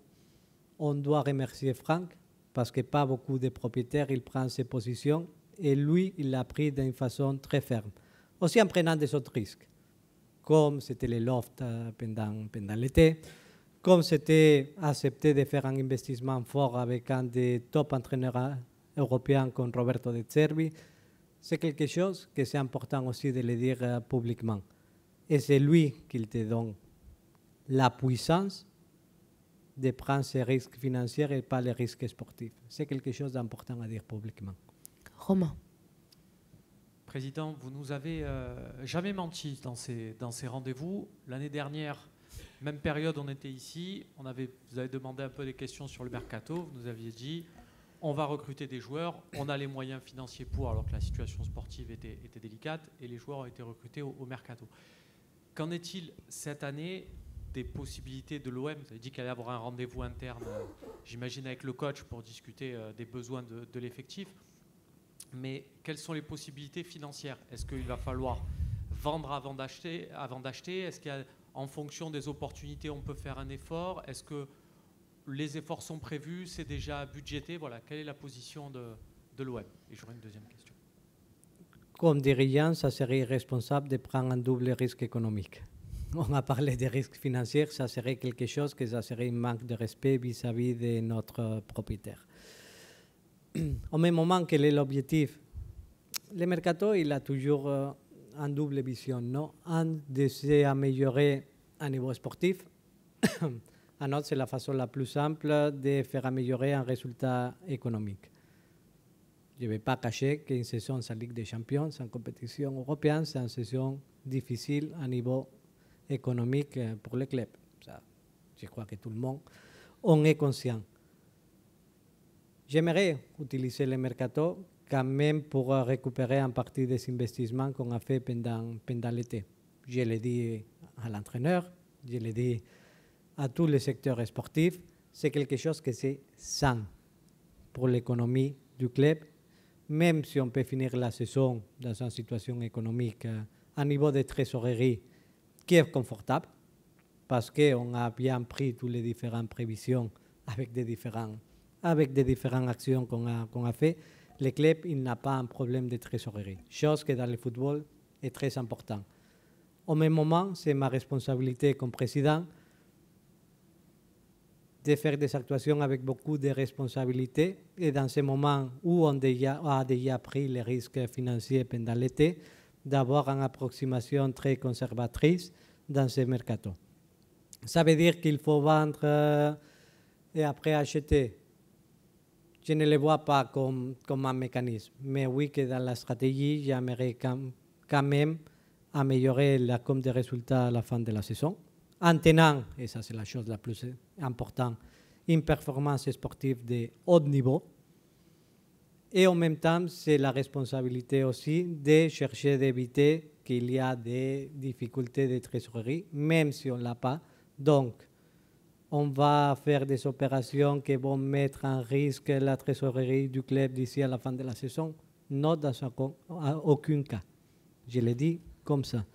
on doit remercier Franck parce que pas beaucoup de propriétaires, ils prennent ces positions et lui, il l'a pris d'une façon très ferme. Aussi en prenant des autres risques, comme c'était les lofts pendant l'été, comme c'était accepté de faire un investissement fort avec un des top entraîneurs européens comme Roberto De Zerbi. C'est quelque chose que c'est important aussi de le dire publiquement. Et c'est lui qui te donne la puissance de prendre ces risques financiers et pas les risques sportifs. C'est quelque chose d'important à dire publiquement. Romain. Président, vous nous avez jamais menti dans ces rendez-vous. L'année dernière, même période, on était ici. Vous avez demandé un peu des questions sur le mercato. Vous nous aviez dit, on va recruter des joueurs, on a les moyens financiers pour, alors que la situation sportive était délicate, et les joueurs ont été recrutés au mercato. Qu'en est-il cette année des possibilités de l'OM? Vous avez dit qu'il allait y avoir un rendez-vous interne, j'imagine, avec le coach pour discuter des besoins de l'effectif. Mais quelles sont les possibilités financières? Est-ce qu'il va falloir vendre avant d'acheter? Est-ce qu'en fonction des opportunités, on peut faire un effort? Est-ce que les efforts sont prévus? C'est déjà budgété? Voilà, quelle est la position de l'OM? Et j'aurai une deuxième question. Comme dirigeant, ça serait irresponsable de prendre un double risque économique. On a parlé des risques financiers, ça serait quelque chose que ça serait un manque de respect vis-à-vis de notre propriétaire. Au même moment, quel est l'objectif? Le mercato, il a toujours une double vision, non? Un, de s'améliorer à niveau sportif. Un autre, c'est la façon la plus simple de faire améliorer un résultat économique. Je ne vais pas cacher qu'une saison sans Ligue des Champions, sans compétition européenne, c'est une saison difficile à niveau économique pour le club. Ça, je crois que tout le monde en est conscient. J'aimerais utiliser le mercato quand même pour récupérer en partie des investissements qu'on a fait pendant l'été. Je l'ai dit à l'entraîneur, je l'ai dit à tous les secteurs sportifs, c'est quelque chose que c'est sain pour l'économie du club, même si on peut finir la saison dans une situation économique à niveau de trésorerie qui est confortable, parce qu'on a bien pris toutes les différentes prévisions avec des différentes actions qu'on a fait. Le club, il n'a pas un problème de trésorerie, chose que dans le football est très important. Au même moment, c'est ma responsabilité comme président de faire des actuations avec beaucoup de responsabilités et dans ce moment où on a déjà pris les risques financiers pendant l'été, d'avoir une approximation très conservatrice dans ce mercato. Ça veut dire qu'il faut vendre et après acheter. Je ne le vois pas comme un mécanisme, mais oui que dans la stratégie, j'aimerais quand même améliorer la com des résultats à la fin de la saison, en tenant, et ça c'est la chose la plus importante, une performance sportive de haut niveau. Et en même temps, c'est la responsabilité aussi de chercher d'éviter qu'il y a des difficultés de trésorerie, même si on ne l'a pas. Donc, on va faire des opérations qui vont mettre en risque la trésorerie du club d'ici à la fin de la saison. Non, dans aucun cas. Je l'ai dit comme ça.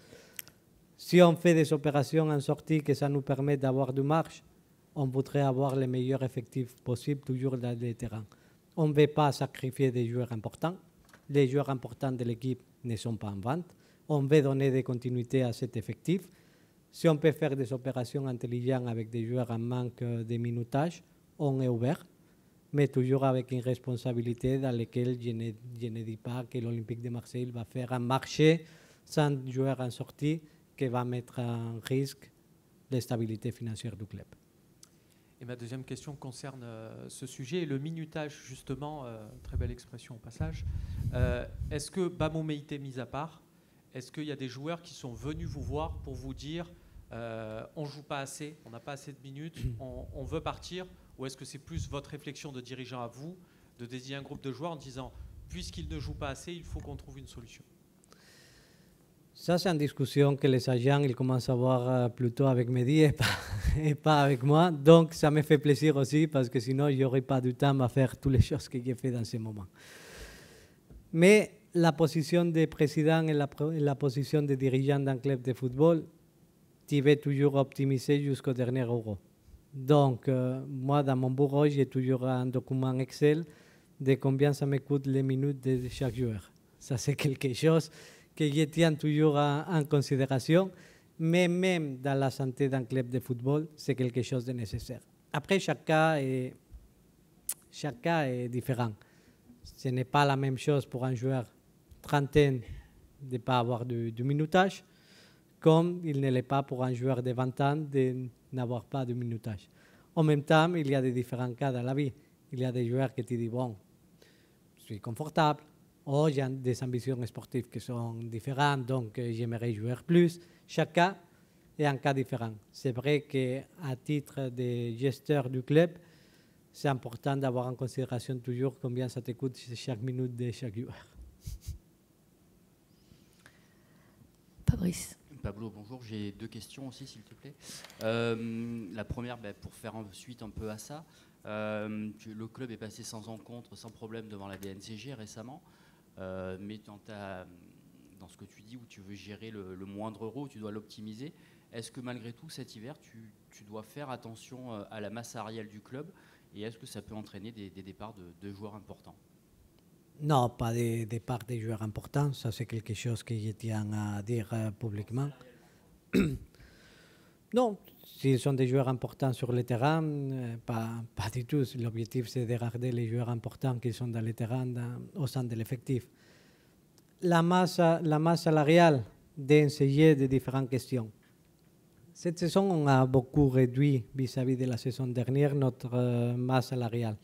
Si on fait des opérations en sortie que ça nous permet d'avoir du marge, on voudrait avoir les meilleurs effectifs possibles toujours dans les terrains. On ne veut pas sacrifier des joueurs importants. Les joueurs importants de l'équipe ne sont pas en vente. On veut donner des continuités à cet effectif. Si on peut faire des opérations intelligentes avec des joueurs en manque de minutage, on est ouvert, mais toujours avec une responsabilité dans laquelle je ne dis pas que l'Olympique de Marseille va faire un marché sans joueurs en sortie qui va mettre en risque la stabilité financière du club. Et ma deuxième question concerne ce sujet, le minutage justement, très belle expression au passage. Est-ce que Bamo Meïté mis à part, est-ce qu'il y a des joueurs qui sont venus vous voir pour vous dire on ne joue pas assez, on n'a pas assez de minutes, on veut partir, ou est-ce que c'est plus votre réflexion de dirigeant à vous de désigner un groupe de joueurs en disant puisqu'ils ne jouent pas assez, il faut qu'on trouve une solution? Ça, c'est une discussion que les agents ils commencent à avoir plutôt avec Mehdi et pas avec moi. Donc, ça me fait plaisir aussi parce que sinon, il n'y aurait pas du temps à faire toutes les choses que j'ai fait dans ce moment. Mais la position de président et la position de dirigeant d'un club de football, tu veux toujours optimiser jusqu'au dernier euro. Donc, moi, dans mon bureau, j'ai toujours un document Excel de combien ça me coûte les minutes de chaque joueur. Ça, c'est quelque chose que je tiens toujours en considération, mais même dans la santé d'un club de football, c'est quelque chose de nécessaire. Après, chaque cas est différent. Ce n'est pas la même chose pour un joueur trentaine de ne pas avoir du minutage, comme il ne l'est pas pour un joueur de 20 ans de n'avoir pas de minutage. En même temps, il y a des différents cas dans la vie. Il y a des joueurs qui te disent, bon, je suis confortable, ou j'ai des ambitions sportives qui sont différentes, donc j'aimerais jouer plus. Chaque cas est un cas différent. C'est vrai qu'à titre de gesteur du club, c'est important d'avoir en considération toujours combien ça te coûte chaque minute de chaque joueur. Fabrice. Pablo, bonjour. J'ai deux questions aussi, s'il te plaît. La première, pour faire suite un peu à ça, le club est passé sans encontre, sans problème devant la DNCG récemment. Mais dans ce que tu dis, où tu veux gérer le moindre euro, tu dois l'optimiser. Est-ce que malgré tout, cet hiver, tu dois faire attention à la masse salariale du club? Et est-ce que ça peut entraîner des départs de joueurs importants? Non, pas des départs de joueurs importants. Ça, c'est quelque chose que je tiens à dire publiquement. Non, s'ils sont des joueurs importants sur le terrain, pas du tout. L'objectif, c'est de garder les joueurs importants qui sont dans le terrain au sein de l'effectif. La masse salariale d'enseigner des différentes questions. Cette saison, on a beaucoup réduit vis-à-vis de la saison dernière notre masse salariale.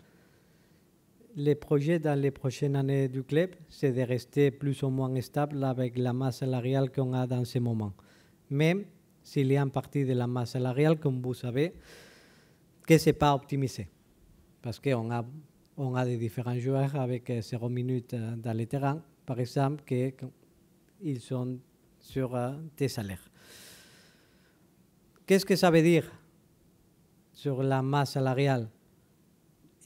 Les projets dans les prochaines années du club, c'est de rester plus ou moins stable avec la masse salariale qu'on a dans ce moment. Même s'il y a une partie de la masse salariale, comme vous savez, que ce n'est pas optimisé. Parce qu'on a des différents joueurs avec 0 minutes dans le terrain, par exemple, qu'ils sont sur des salaires. Qu'est-ce que ça veut dire sur la masse salariale?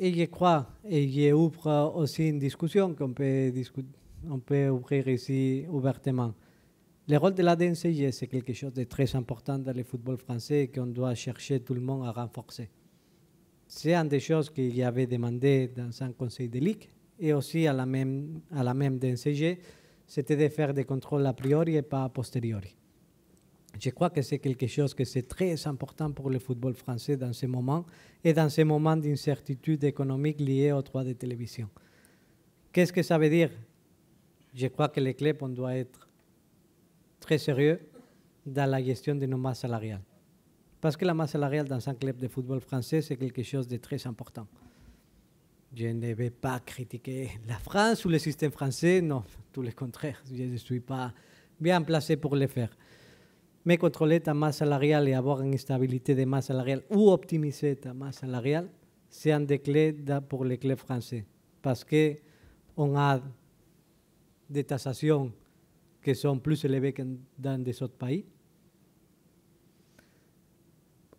Et je crois, et j'ouvre aussi une discussion qu'on peut ouvrir ici ouvertement. Le rôle de la DNCG, c'est quelque chose de très important dans le football français et qu'on doit chercher tout le monde à renforcer. C'est une des choses qu'il y avait demandé dans un conseil de ligue et aussi à la même DNCG, c'était de faire des contrôles a priori et pas a posteriori. Je crois que c'est quelque chose que c'est très important pour le football français dans ce moment et dans ces moments d'incertitude économique liés aux droits de télévision. Qu'est-ce que ça veut dire? Je crois que les clubs, on doit être très sérieux dans la gestion de nos masses salariales. Parce que la masse salariale dans un club de football français, c'est quelque chose de très important. Je ne vais pas critiquer la France ou le système français, non, tout le contraire. Je ne suis pas bien placé pour le faire. Mais contrôler ta masse salariale et avoir une stabilité de masse salariale ou optimiser ta masse salariale, c'est un des clés pour les clubs français. Parce qu'on a des taxations qui sont plus élevées que dans des autres pays.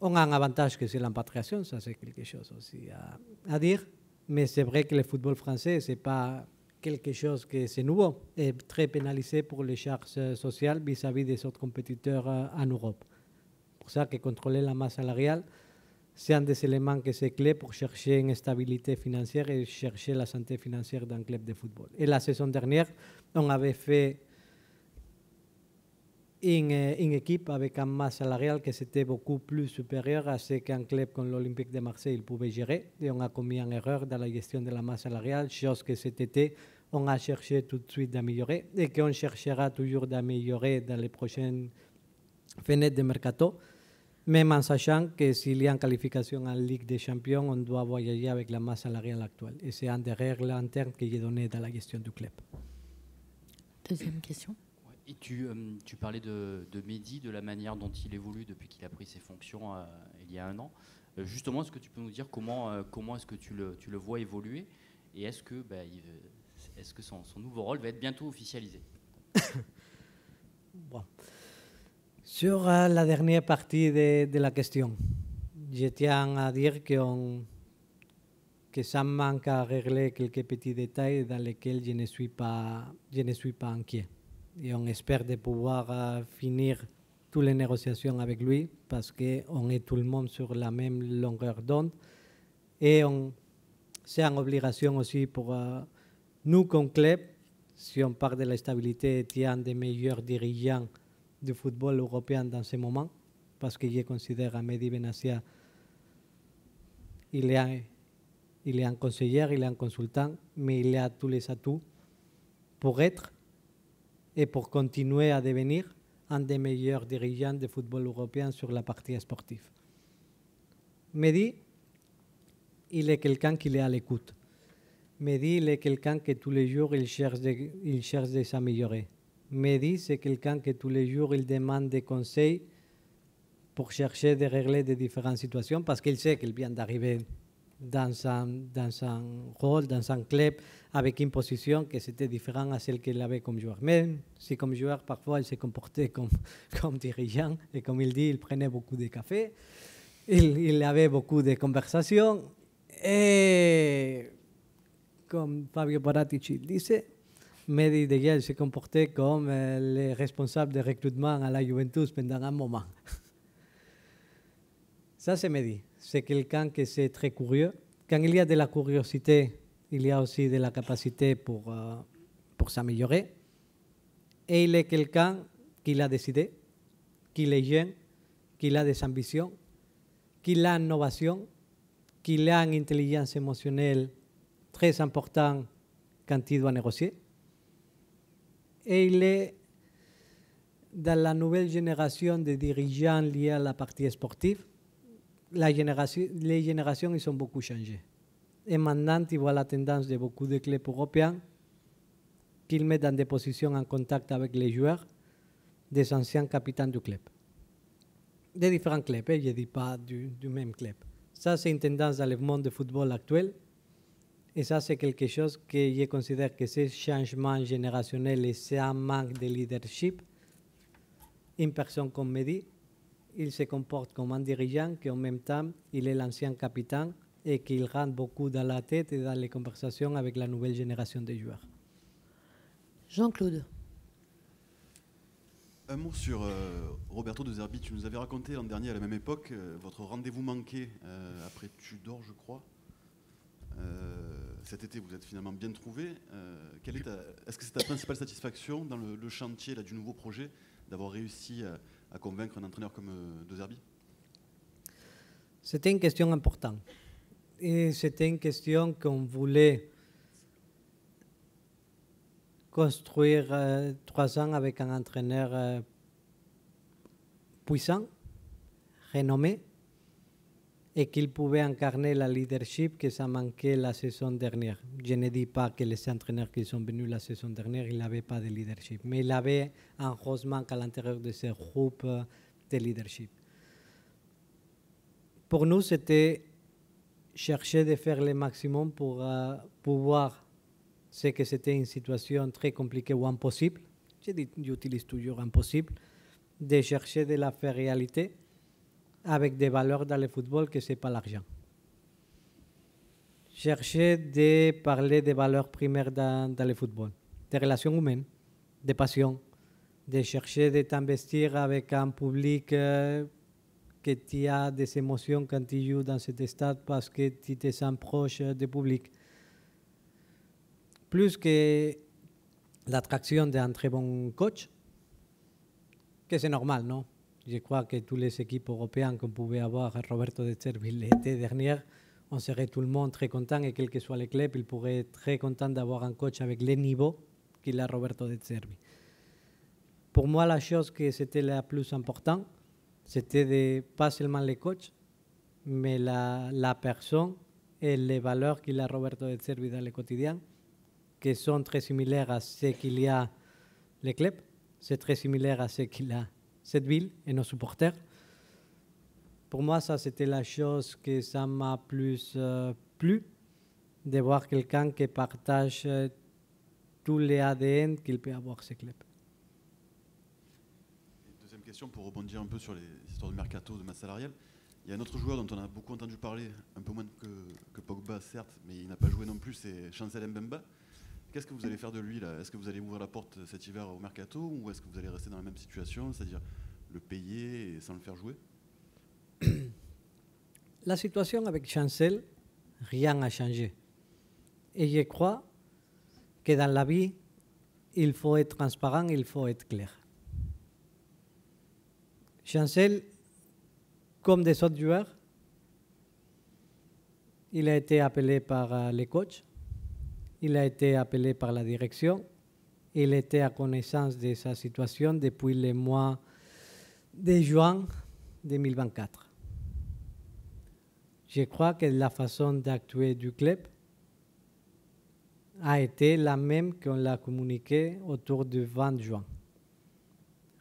On a un avantage que c'est l'impatriation, ça c'est quelque chose aussi à dire. Mais c'est vrai que le football français, ce n'est pas quelque chose que c'est nouveau et très pénalisé pour les charges sociales vis-à-vis des autres compétiteurs en Europe. C'est pour ça que contrôler la masse salariale, c'est un des éléments que c'est clé pour chercher une stabilité financière et chercher la santé financière d'un club de football. Et la saison dernière, on avait fait une équipe avec une masse salariale qui était beaucoup plus supérieure à ce qu'un club comme l'Olympique de Marseille pouvait gérer. Et on a commis une erreur dans la gestion de la masse salariale, chose que cet été, on a cherché tout de suite d'améliorer et qu'on cherchera toujours d'améliorer dans les prochaines fenêtres de mercato, même en sachant que s'il y a une qualification en Ligue des Champions, on doit voyager avec la masse salariale actuelle. Et c'est un des règles internes que j'ai données dans la gestion du club. Deuxième question. Et tu parlais de Mehdi, de la manière dont il évolue depuis qu'il a pris ses fonctions il y a un an. Justement, est-ce que tu peux nous dire comment est-ce que tu le vois évoluer et est-ce que son nouveau rôle va être bientôt officialisé? Bon. Sur la dernière partie de la question, je tiens à dire que ça manque à régler quelques petits détails dans lesquels je ne suis pas inquiet. Et on espère de pouvoir finir toutes les négociations avec lui parce qu'on est tout le monde sur la même longueur d'onde. Et c'est une obligation aussi pour nous comme club, si on parle de la stabilité, est un des meilleurs dirigeants du football européen dans ce moment, parce que je considère Mehdi Benassia, il est un conseiller, il est un consultant, mais il a tous les atouts pour être et pour continuer à devenir un des meilleurs dirigeants de football européen sur la partie sportive. Mehdi, il est quelqu'un qui est à l'écoute. Mehdi, il est quelqu'un que tous les jours, il cherche de s'améliorer. Mehdi, c'est quelqu'un que tous les jours, il demande des conseils pour chercher de régler des différentes situations parce qu'il sait qu'il vient d'arriver dans un rôle, dans un club, avec une position que c'était différente à celle qu'il avait comme joueur. Même si comme joueur, parfois, il se comportait comme dirigeant et comme il dit, il prenait beaucoup de café, il avait beaucoup de conversations et comme Fabio Paratici disait, Mehdi déjà se comportait comme le responsable de recrutement à la Juventus pendant un moment. Ça, c'est Mehdi. C'est quelqu'un qui est très curieux. Quand il y a de la curiosité, il y a aussi de la capacité pour s'améliorer. Et il est quelqu'un qui a décidé, qu'il est jeune, qu'il a des ambitions, qu'il a une innovation, qu'il a une intelligence émotionnelle très importante quand il doit négocier. Et il est dans la nouvelle génération de dirigeants liés à la partie sportive. Les générations, ils ont beaucoup changé. Et maintenant, tu vois la tendance de beaucoup de clubs européens qu'ils mettent dans des positions en contact avec les joueurs des anciens capitaines du club. Des différents clubs, je ne dis pas du même club. Ça, c'est une tendance dans le monde du football actuel. Et ça, c'est quelque chose que je considère que c'est changement générationnel et c'est un manque de leadership. Une personne comme Mehdi, il se comporte comme un dirigeant qui en même temps, il est l'ancien capitaine et qu'il rentre beaucoup dans la tête et dans les conversations avec la nouvelle génération de joueurs. Jean-Claude. Un mot sur Roberto De Zerbi. Tu nous avais raconté l'an dernier à la même époque votre rendez-vous manqué après Tudor, je crois. Cet été, vous êtes finalement bien trouvé. Est-ce que c'est ta principale satisfaction dans le chantier là, du nouveau projet, d'avoir réussi à convaincre un entraîneur comme De Zerbi? C'était une question importante. Et c'était une question qu'on voulait construire 3 ans avec un entraîneur puissant, renommé, et qu'il pouvait incarner la leadership que ça manquait la saison dernière. Je ne dis pas que les entraîneurs qui sont venus la saison dernière, ils n'avaient pas de leadership, mais il avait un gros manque à l'intérieur de ce groupe de leadership. Pour nous, c'était chercher de faire le maximum pour pouvoir, c'est que c'était une situation très compliquée ou impossible, j'utilise toujours impossible, de chercher de la faire réalité avec des valeurs dans le football que ce n'est pas l'argent. Chercher de parler des valeurs primaires dans le football, des relations humaines, de passion, de chercher de t'investir avec un public que tu as des émotions quand tu joues dans cet stade parce que tu te sens proche du public. Plus que l'attraction d'un très bon coach, que c'est normal, non? Je crois que toutes les équipes européennes qu'on pouvait avoir, Roberto De Zerbi l'été dernier, on serait tout le monde très content et quel que soit le club, il pourrait être très content d'avoir un coach avec le niveau qu'il a Roberto De Zerbi. Pour moi, la chose que c'était la plus importante, c'était de, pas seulement les coachs, mais la personne et les valeurs qu'il a Roberto De Zerbi dans le quotidien, qui sont très similaires à ce qu'il y a le club, c'est très similaire à ce qu'il a cette ville et nos supporters. Pour moi, ça, c'était la chose que ça m'a plus plu, de voir quelqu'un qui partage tous les ADN qu'il peut avoir ce club. Deuxième question, pour rebondir un peu sur les histoires de mercato, de masse salariale. Il y a un autre joueur dont on a beaucoup entendu parler, un peu moins que Pogba, certes, mais il n'a pas joué non plus, c'est Chancel Mbemba. Qu'est-ce que vous allez faire de lui là? Est-ce que vous allez ouvrir la porte cet hiver au mercato ou est-ce que vous allez rester dans la même situation, c'est-à-dire le payer et sans le faire jouer? La situation avec Chancel, rien n'a changé. Et je crois que dans la vie, il faut être transparent, il faut être clair. Chancel, comme des autres joueurs, il a été appelé par les coachs. Il a été appelé par la direction. Il était à connaissance de sa situation depuis le mois de juin 2024. Je crois que la façon d'actuer du club a été la même qu'on l'a communiqué autour du 20 juin.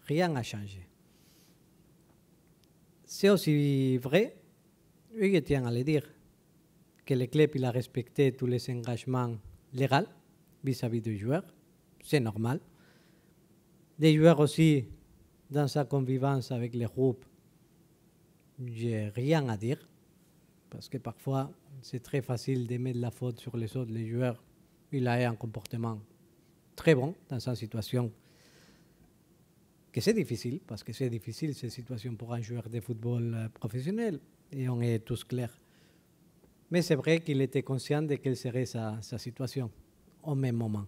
Rien n'a changé. C'est aussi vrai, et je tiens à le dire, que le club il a respecté tous les engagements légaux vis-à-vis des joueurs. C'est normal. Des joueurs aussi, dans sa convivence avec les groupes, j'ai rien à dire, parce que parfois, c'est très facile de mettre la faute sur les autres. Les joueurs, il a eu un comportement très bon dans sa situation, que c'est difficile, parce que c'est difficile cette situation pour un joueur de football professionnel, et on est tous clairs. Mais c'est vrai qu'il était conscient de quelle serait sa situation au même moment.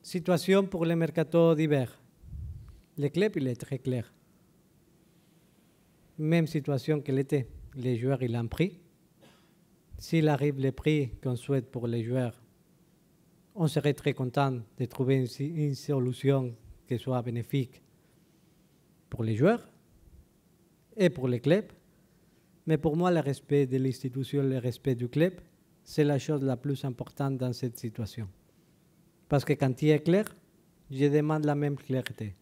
Situation pour le mercato d'hiver. Le club, il est très clair. Même situation que l'été. Les joueurs, ils l'ont pris. S'il arrive le prix qu'on souhaite pour les joueurs, on serait très content de trouver une solution qui soit bénéfique pour les joueurs et pour le club. Mais pour moi, le respect de l'institution, le respect du club, c'est la chose la plus importante dans cette situation. Parce que quand il est clair, je demande la même clarté.